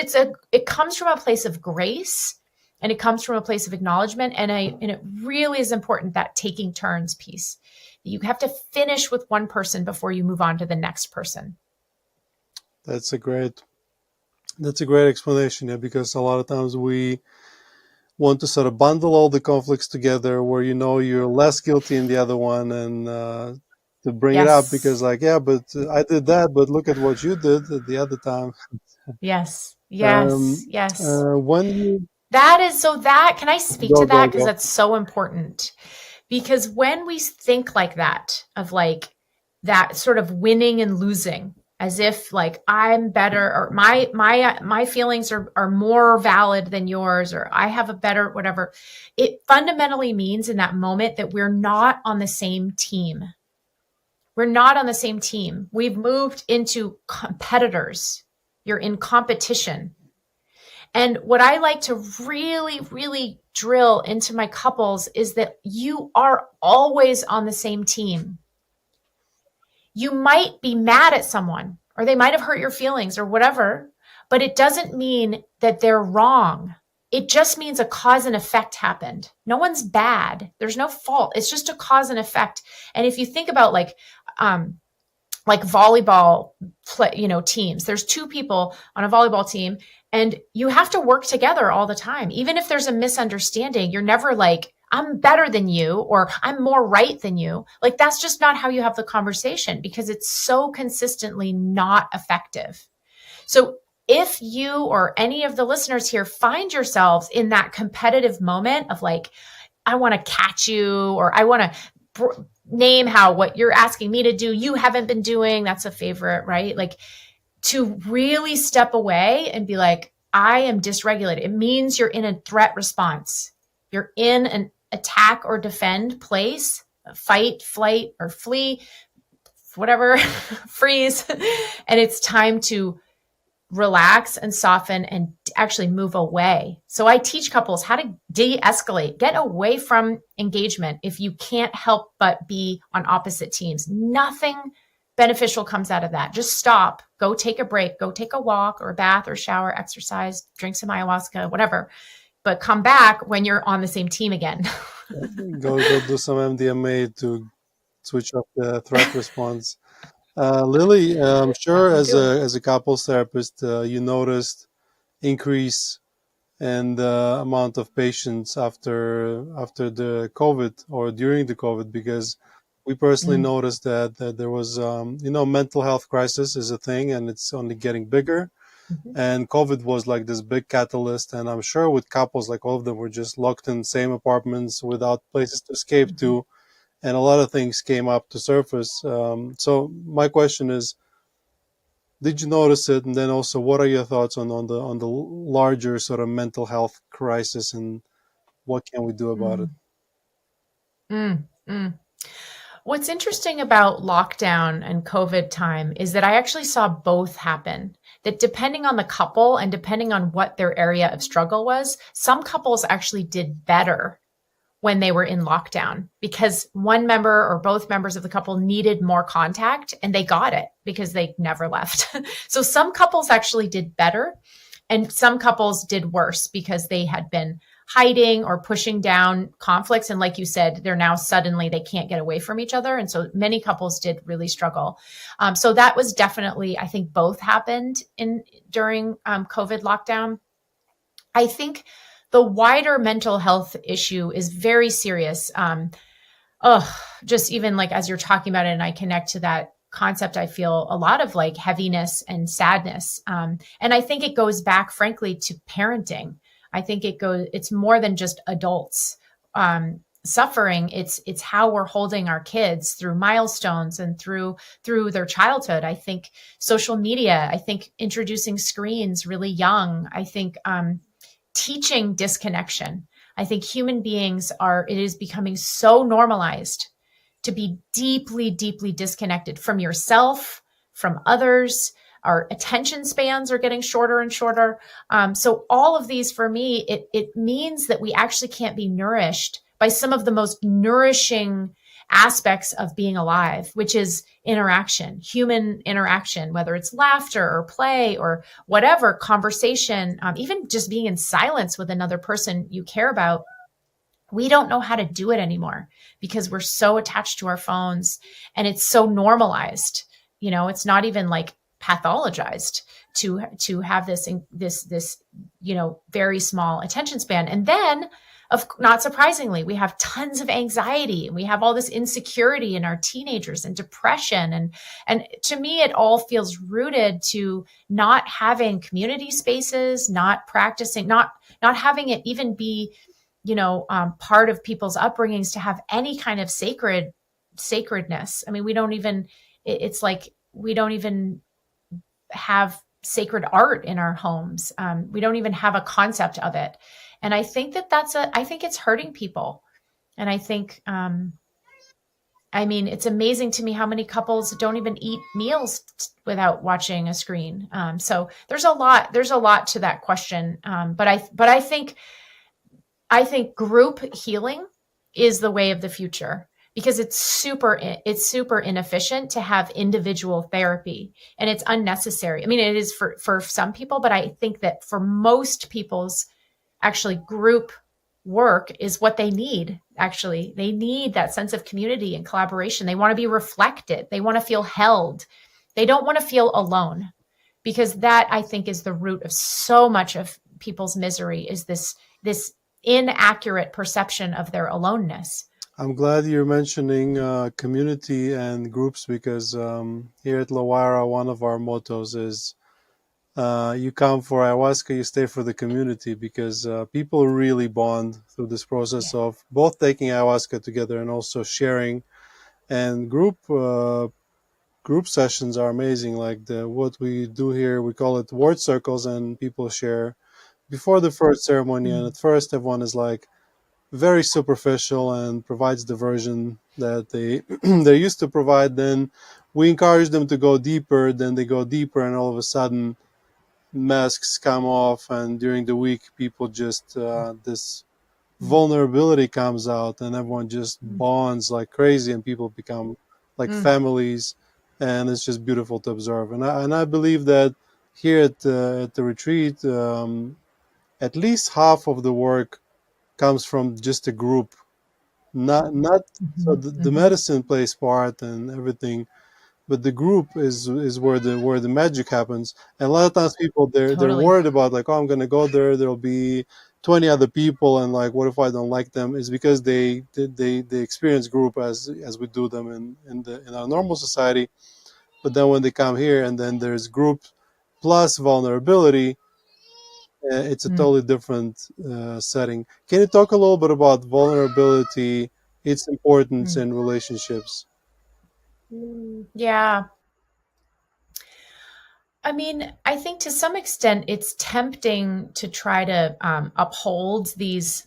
it comes from a place of grace and it comes from a place of acknowledgement. And it really is important, that taking turns piece. You have to finish with one person before you move on to the next person. That's a great explanation, yeah, because a lot of times we want to sort of bundle all the conflicts together where you're less guilty in the other one, and to bring it up because like, yeah, but I did that, but look at what you did at the other time. Yes. When you can I speak to that? Because go. that's so important. Because when we think like that, of like that sort of winning and losing, as if like I'm better, or my feelings are more valid than yours, or I have a better whatever, it fundamentally means in that moment that we're not on the same team. We're not on the same team. We've moved into competitors. You're in competition. And what I like to really, really drill into my couples is that you are always on the same team. You might be mad at someone, or they might have hurt your feelings or whatever, but it doesn't mean that they're wrong. It just means a cause and effect happened. No one's bad. There's no fault. It's just a cause and effect. And if you think about like volleyball teams, there's 2 people on a volleyball team And you have to work together all the time. Even if there's a misunderstanding, you're never like, I'm better than you or I'm more right than you. Like, that's just not how you have the conversation, because it's so consistently not effective. So if you or any of the listeners here find yourselves in that competitive moment of like, I want to catch you, or I want to name how what you're asking me to do, you haven't been doing, that's a favorite, right? Like, to really step away and be like, I am dysregulated. It means you're in a threat response. You're in an attack or defend place, fight, flight, or flee, whatever, freeze. And it's time to relax and soften and actually move away. So I teach couples how to de-escalate, get away from engagement if you can't help but be on opposite teams. Nothing beneficial comes out of that. Just stop, go take a break, go take a walk or a bath or shower, exercise, drink some ayahuasca, whatever. But come back when you're on the same team again. Go do some MDMA to switch up the threat response. Lily, I'm sure as a couples therapist, you noticed increase in the amount of patients after the COVID or during the COVID, because we personally noticed that there was, mental health crisis is a thing and it's only getting bigger. And COVID was like this big catalyst. And I'm sure with couples, like all of them were just locked in same apartments without places to escape to. And a lot of things came up to surface. So my question is, did you notice it? And then also, what are your thoughts on the larger sort of mental health crisis, and what can we do about it? What's interesting about lockdown and COVID time is that I actually saw both happen. That depending on the couple and depending on what their area of struggle was, some couples actually did better when they were in lockdown because one member or both members of the couple needed more contact and they got it because they never left. So some couples actually did better and some couples did worse because they had been hiding or pushing down conflicts. And like you said, they're now suddenly, they can't get away from each other. And so many couples did really struggle. So that was definitely, I think both happened during COVID lockdown. I think the wider mental health issue is very serious. Just even like as you're talking about it, and I connect to that concept, I feel a lot of like heaviness and sadness. And I think it goes back, frankly, to parenting. I think it's more than just adults suffering. It's how we're holding our kids through milestones and through their childhood. I think social media, I think introducing screens really young. I think teaching disconnection. I think human beings it is becoming so normalized to be deeply, deeply disconnected from yourself, from others. Our attention spans are getting shorter and shorter. So all of these, for me, it means that we actually can't be nourished by some of the most nourishing aspects of being alive, which is interaction, human interaction, whether it's laughter or play or whatever, conversation, even just being in silence with another person you care about. We don't know how to do it anymore because we're so attached to our phones and it's so normalized. It's not even like pathologized to have this very small attention span. And then, not surprisingly, we have tons of anxiety and we have all this insecurity in our teenagers and depression. And to me, it all feels rooted to not having community spaces, not practicing, not having it even be, part of people's upbringings to have any kind of sacredness. I mean, it's like we don't even have sacred art in our homes. We don't even have a concept of it. And I think I think it's hurting people. And I think, it's amazing to me how many couples don't even eat meals without watching a screen. So there's a lot to that question. But I think group healing is the way of the future because it's super inefficient to have individual therapy and it's unnecessary. I mean, it is for some people, but I think that for most people's actually group work is what they need. Actually, they need that sense of community and collaboration. They want to be reflected. They want to feel held. They don't want to feel alone. because that, I think, is the root of so much of people's misery, is this inaccurate perception of their aloneness. I'm glad you're mentioning community and groups, because here at Lawara, one of our mottos is you come for ayahuasca, you stay for the community, because people really bond through this process of both taking ayahuasca together and also sharing. And group sessions are amazing. Like what we do here, we call it word circles, and people share before the first ceremony. And at first, everyone is like very superficial and provides the version that they're used to provide. Then we encourage them to go deeper. Then they go deeper, and all of a sudden, masks come off, and during the week, people just this vulnerability comes out, and everyone just bonds like crazy, and people become like families, and it's just beautiful to observe. And I believe that here at the retreat, at least half of the work comes from just a group, not so the medicine plays part and everything, but the group is where the magic happens. And a lot of times people they're worried about, like, oh, I'm gonna go there'll be 20 other people, and like, what if I don't like them? Is because they experience group as we do them in our normal society. But then when they come here, and then there's group plus vulnerability, it's a totally different setting. Can you talk a little bit about vulnerability, its importance in relationships? Yeah. I mean, I think to some extent it's tempting to try to uphold these,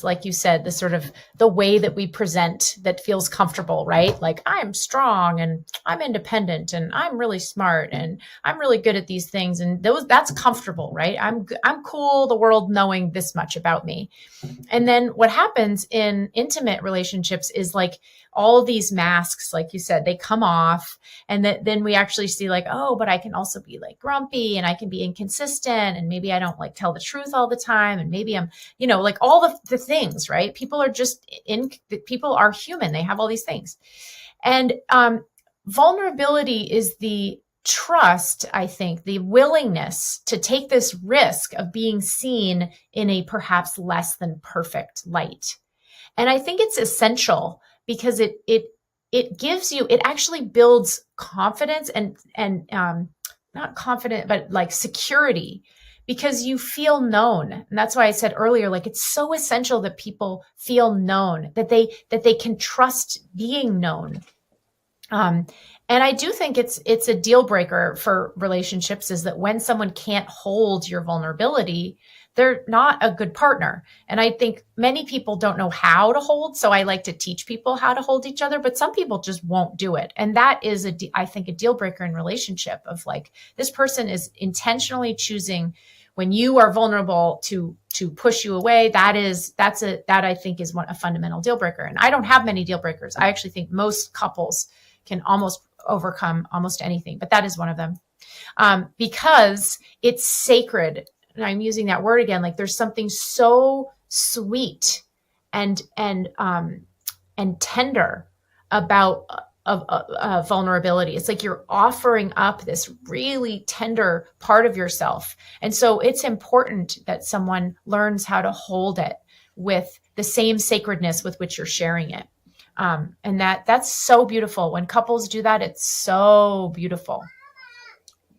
like you said, the sort of the way that we present that feels comfortable, right? Like, I'm strong and I'm independent and I'm really smart and I'm really good at these things. And that's comfortable, right? I'm cool, the world knowing this much about me. And then what happens in intimate relationships is, like, all of these masks, like you said, they come off. And then we actually see, like, oh, but I can also be like grumpy, and I can be inconsistent, and maybe I don't like tell the truth all the time. And maybe I'm, like all the things, right? People are human. They have all these things. And vulnerability is the trust, I think, the willingness to take this risk of being seen in a perhaps less than perfect light. And I think it's essential, because it gives you, it actually builds confidence and not confident, but like security, because you feel known. And that's why I said earlier, like, it's so essential that people feel known, that they can trust being known. And I do think it's a deal breaker for relationships, is that when someone can't hold your vulnerability, they're not a good partner. And I think many people don't know how to hold. So I like to teach people how to hold each other, but some people just won't do it. And that is I think a deal breaker in relationship, of like, this person is intentionally choosing, when you are vulnerable, to push you away. That I think is a fundamental deal breaker. And I don't have many deal breakers. I actually think most couples can almost overcome almost anything, but that is one of them. Because it's sacred. And I'm using that word again, like, there's something so sweet and tender about vulnerability. It's like you're offering up this really tender part of yourself. And so it's important that someone learns how to hold it with the same sacredness with which you're sharing it. And that's so beautiful. When couples do that, it's so beautiful.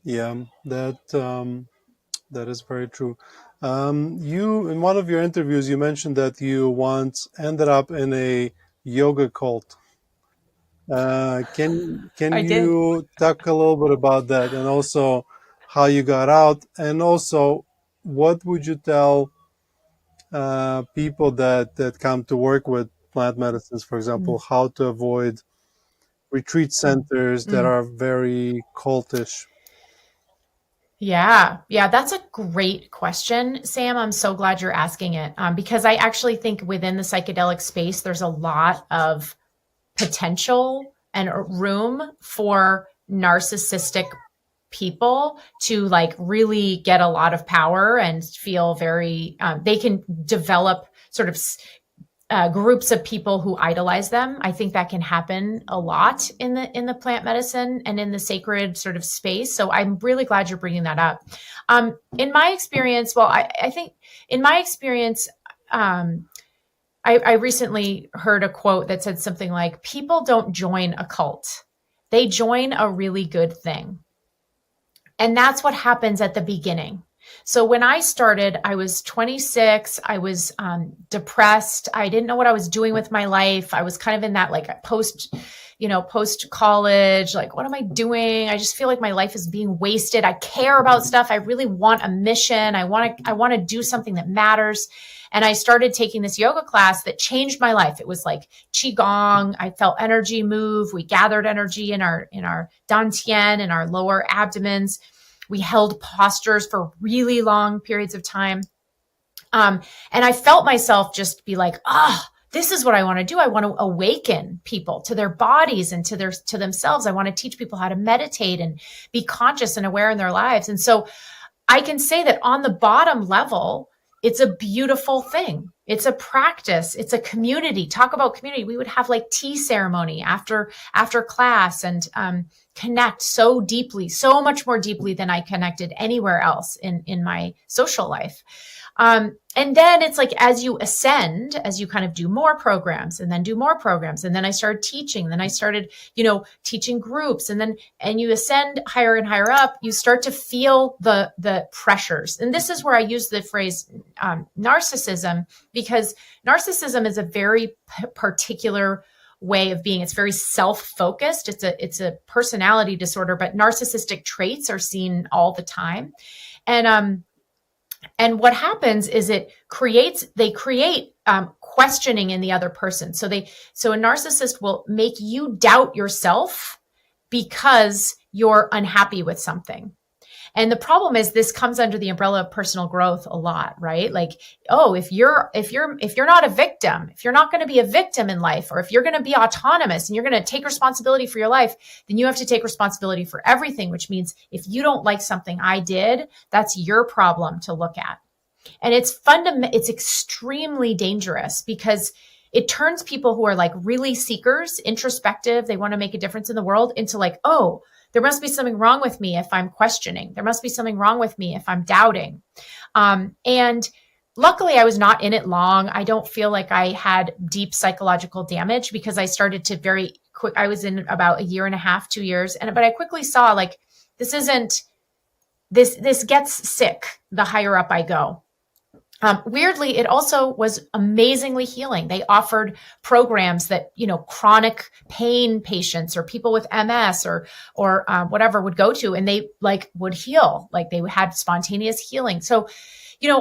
Yeah, that is very true. You, in one of your interviews, you mentioned that you once ended up in a yoga cult. Can you talk a little bit about that, and also how you got out, and also what would you tell people that come to work with plant medicines, for example, how to avoid retreat centers that are very cultish? Yeah, that's a great question, Sam. I'm so glad you're asking it, because I actually think within the psychedelic space, there's a lot of potential and room for narcissistic people to, like, really get a lot of power and feel very, they can develop sort of groups of people who idolize them. I think that can happen a lot in the plant medicine and in the sacred sort of space. So I'm really glad you're bringing that up. In my experience, I think in my experience, I recently heard a quote that said something like, people don't join a cult. They join a really good thing. And that's what happens at the beginning. So when I started, I was 26. I was depressed. I didn't know what I was doing with my life. I was kind of in that like post college, like, what am I doing? I just feel like my life is being wasted. I care about stuff. I really want a mission. I want to do something that matters. And I started taking this yoga class that changed my life. It was like Qigong. I felt energy move. We gathered energy in our dantian, in our lower abdomens. We held postures for really long periods of time. And I felt myself just be like, this is what I want to do. I want to awaken people to their bodies and to themselves. I want to teach people how to meditate and be conscious and aware in their lives. And so I can say that on the bottom level, it's a beautiful thing. It's a practice. It's a community. Talk about community. We would have like tea ceremony after class and connect so deeply, so much more deeply than I connected anywhere else in my social life. And then it's like, as you ascend, as you kind of do more programs and then do more programs. And then I started teaching, then I started, teaching groups, and you ascend higher and higher up, you start to feel the pressures. And this is where I use the phrase, narcissism, because narcissism is a very particular way of being. It's very self-focused. It's a personality disorder, but narcissistic traits are seen all the time. And what happens is they create questioning in the other person. So a narcissist will make you doubt yourself because you're unhappy with something. And the problem is this comes under the umbrella of personal growth a lot, right? Like, if you're not a victim, if you're not going to be a victim in life, or if you're going to be autonomous and you're going to take responsibility for your life, then you have to take responsibility for everything, which means if you don't like something I did, that's your problem to look at. And it's extremely dangerous because it turns people who are like really seekers, introspective, they want to make a difference in the world, into like, there must be something wrong with me if I'm questioning. There must be something wrong with me if I'm doubting. And luckily, I was not in it long. I don't feel like I had deep psychological damage because I started to very quick. I was in about a year and a half, 2 years. But I quickly saw like, this gets sick the higher up I go. Weirdly, it also was amazingly healing. They offered programs that, chronic pain patients or people with MS or whatever would go to, and they like would heal, like they had spontaneous healing. So,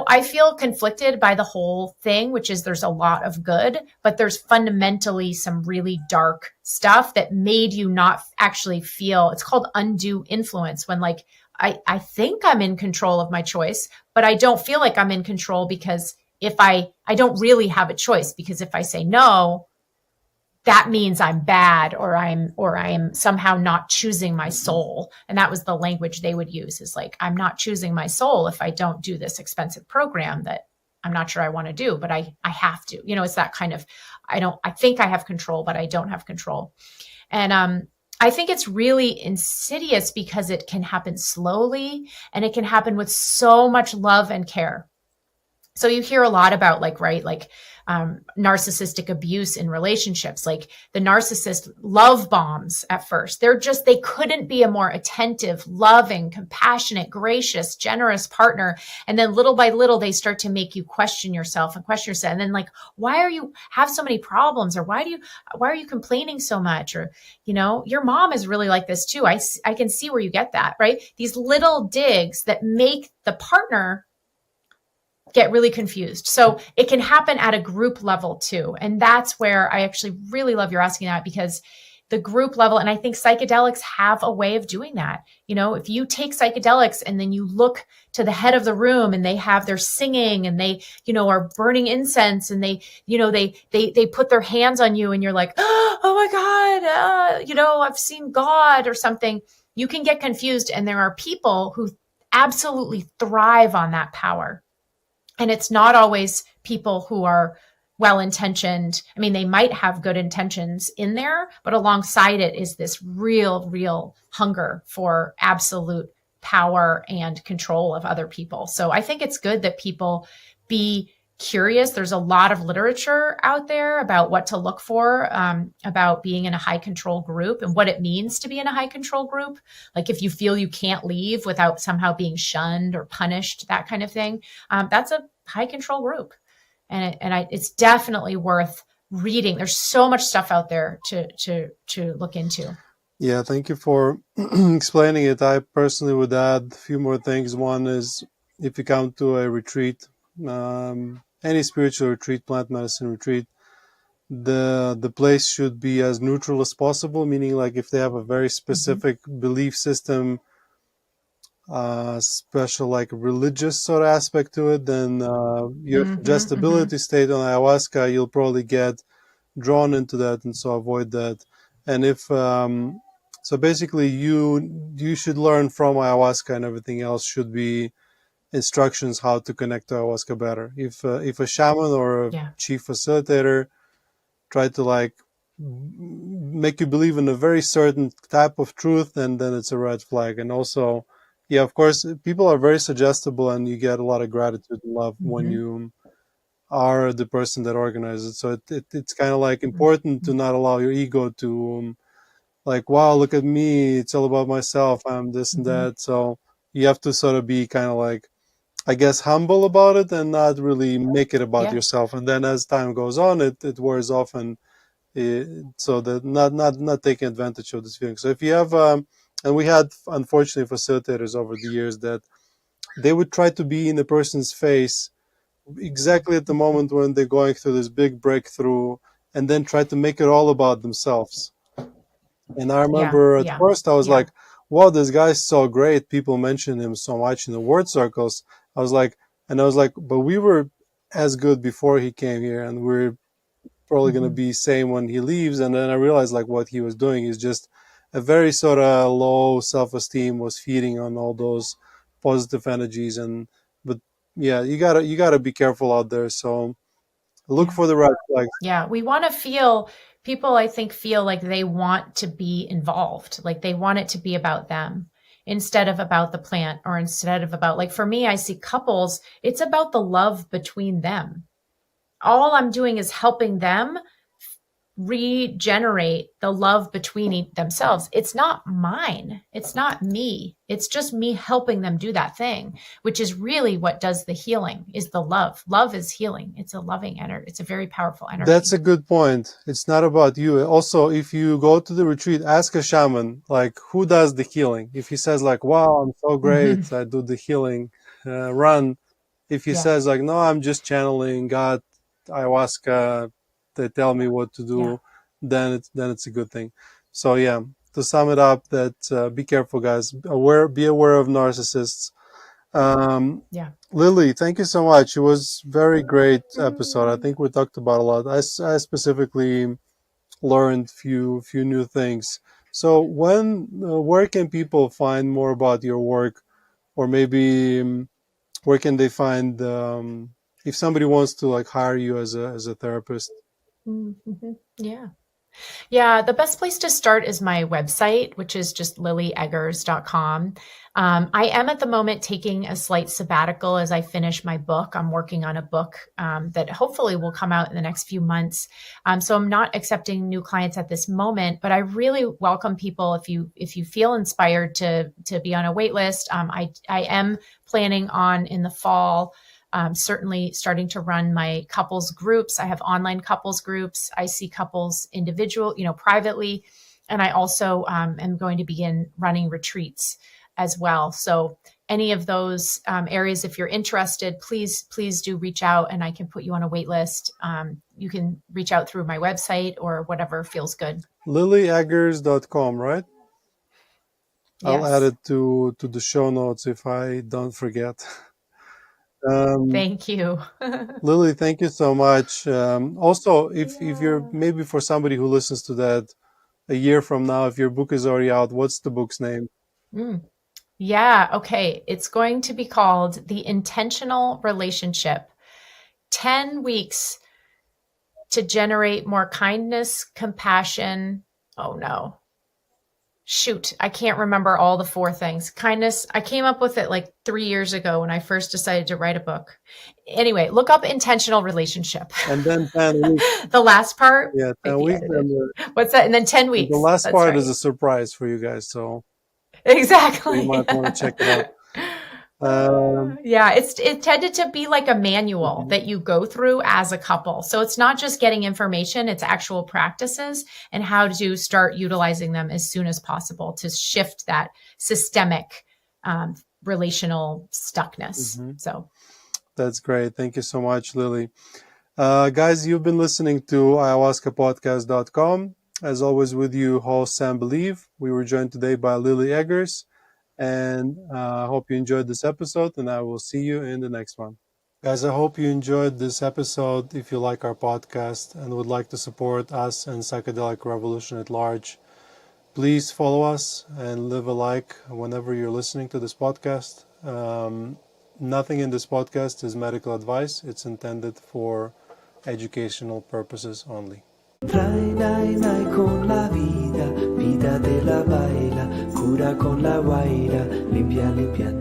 I feel conflicted by the whole thing, which is there's a lot of good, but there's fundamentally some really dark stuff that made you not actually feel. It's called undue influence, when like, I think I'm in control of my choice, but I don't feel like I'm in control because if I don't really have a choice, because if I say no, that means I'm bad or I am somehow not choosing my soul. And that was the language they would use, is like, I'm not choosing my soul if I don't do this expensive program that I'm not sure I want to do, but I have to, it's that kind of, I think I have control, but I don't have control. And, I think it's really insidious because it can happen slowly and it can happen with so much love and care. So you hear a lot about narcissistic abuse in relationships, like the narcissist love bombs at first. They couldn't be a more attentive, loving, compassionate, gracious, generous partner. And then little by little, they start to make you question yourself. And then like, why are you have so many problems? Or why are you complaining so much? Or, your mom is really like this too. I can see where you get that, right? These little digs that make the partner get really confused. So it can happen at a group level too. And that's where I actually really love you're asking that, because the group level, and I think psychedelics have a way of doing that. If you take psychedelics and then you look to the head of the room and they're singing and they, are burning incense and they put their hands on you and you're like, oh my God, I've seen God or something. You can get confused. And there are people who absolutely thrive on that power. And it's not always people who are well-intentioned. I mean, they might have good intentions in there, but alongside it is this real hunger for absolute power and control of other people. So I think it's good that people be curious. There's a lot of literature out there about what to look for, about being in a high control group and what it means to be in a high control group. Like if you feel you can't leave without somehow being shunned or punished, that kind of thing. That's a high control group. And it's definitely worth reading. There's so much stuff out there to look into. Yeah, thank you for explaining it. I personally would add a few more things. One is if you come to a retreat, any spiritual retreat, plant medicine retreat, the place should be as neutral as possible, meaning like if they have a very specific belief system, special like religious sort of aspect to it, then your suggestibility state on ayahuasca, you'll probably get drawn into that, and so avoid that. And if so basically you should learn from ayahuasca, and everything else should be instructions how to connect to ayahuasca better. If a shaman or a chief facilitator try to like make you believe in a very certain type of truth, then it's a red flag. And also, yeah, of course, people are very suggestible, and you get a lot of gratitude and love when you are the person that organizes it. So it's kind of like important to not allow your ego to like, wow, look at me, it's all about myself, I'm this and that. So you have to sort of be kind of like, I guess, humble about it and not really make it about yourself. And then as time goes on, it wears off, and so that not taking advantage of this feeling. So if you have and we had unfortunately facilitators over the years that they would try to be in a person's face exactly at the moment when they're going through this big breakthrough, and then try to make it all about themselves. And I remember at first I was like, wow, this guy's so great, people mention him so much in the word circles. I was like, but we were as good before he came here, and we're probably going to be same when he leaves. And then I realized like what he was doing is just a very sort of low self-esteem, was feeding on all those positive energies. And but yeah, you gotta be careful out there. So look for the red flags. Yeah, we want to feel, people I think feel like they want to be involved, like they want it to be about them instead of about the plant, or instead of about, like for me, I see couples, it's about the love between them. All I'm doing is helping them regenerate the love between themselves. It's not mine. It's not me. It's just me helping them do that thing, which is really what does the healing, is the love. Love is healing. It's a loving energy. It's a very powerful energy. That's a good point. It's not about you. Also, if you go to the retreat, ask a shaman, like, who does the healing? If he says like, wow, I'm so great, I do the healing, run. If he says like, no, I'm just channeling God, ayahuasca, they tell me what to do, then it's a good thing. So yeah, to sum it up, that be careful, guys. Be aware of narcissists. Lilly, thank you so much. It was very great episode. I think we talked about a lot. I specifically learned few new things. So where can people find more about your work, or maybe where can they find if somebody wants to like hire you as a therapist? Yeah, the best place to start is my website, which is just lillyeggers.com. I am at the moment taking a slight sabbatical as I finish my book. I'm working on a book that hopefully will come out in the next few months. So I'm not accepting new clients at this moment, but I really welcome people if you feel inspired to be on a wait list. I am planning on in the fall, certainly starting to run my couples groups. I have online couples groups. I see couples individual, privately. And I also am going to begin running retreats as well. So any of those areas, if you're interested, please do reach out, and I can put you on a wait list. You can reach out through my website or whatever feels good. Lillyeggers.com, right? Yes. I'll add it to the show notes if I don't forget. Thank you. Lilly, thank you so much. Also, if you're, maybe for somebody who listens to that a year from now, if your book is already out, what's the book's name? Yeah, okay. It's going to be called The Intentional Relationship. 10 weeks to generate more kindness, compassion. Oh no. Shoot, I can't remember all the 4 things. Kindness, I came up with it like 3 years ago when I first decided to write a book. Anyway, look up intentional relationship. And then 10 weeks. The last part, Yeah, 10 weeks. What's that? And then 10 weeks. The last That's part right. is a surprise for you guys, so Exactly. you might want to check it out. Yeah, it tended to be like a manual that you go through as a couple. So it's not just getting information, it's actual practices and how to start utilizing them as soon as possible to shift that systemic relational stuckness. So that's great. Thank you so much, Lilly. Guys, you've been listening to ayahuascapodcast.com. As always, with you, host Sam Believ. We were joined today by Lilly Eggers. And I hope you enjoyed this episode, and I will see you in the next one. Guys, I hope you enjoyed this episode. If you like our podcast and would like to support us and Psychedelic Revolution at large, please follow us and leave a like whenever you're listening to this podcast. Nothing in this podcast is medical advice. It's intended for educational purposes only. Nai con la vida, vida de la baila, cura con la guaira, limpia, limpia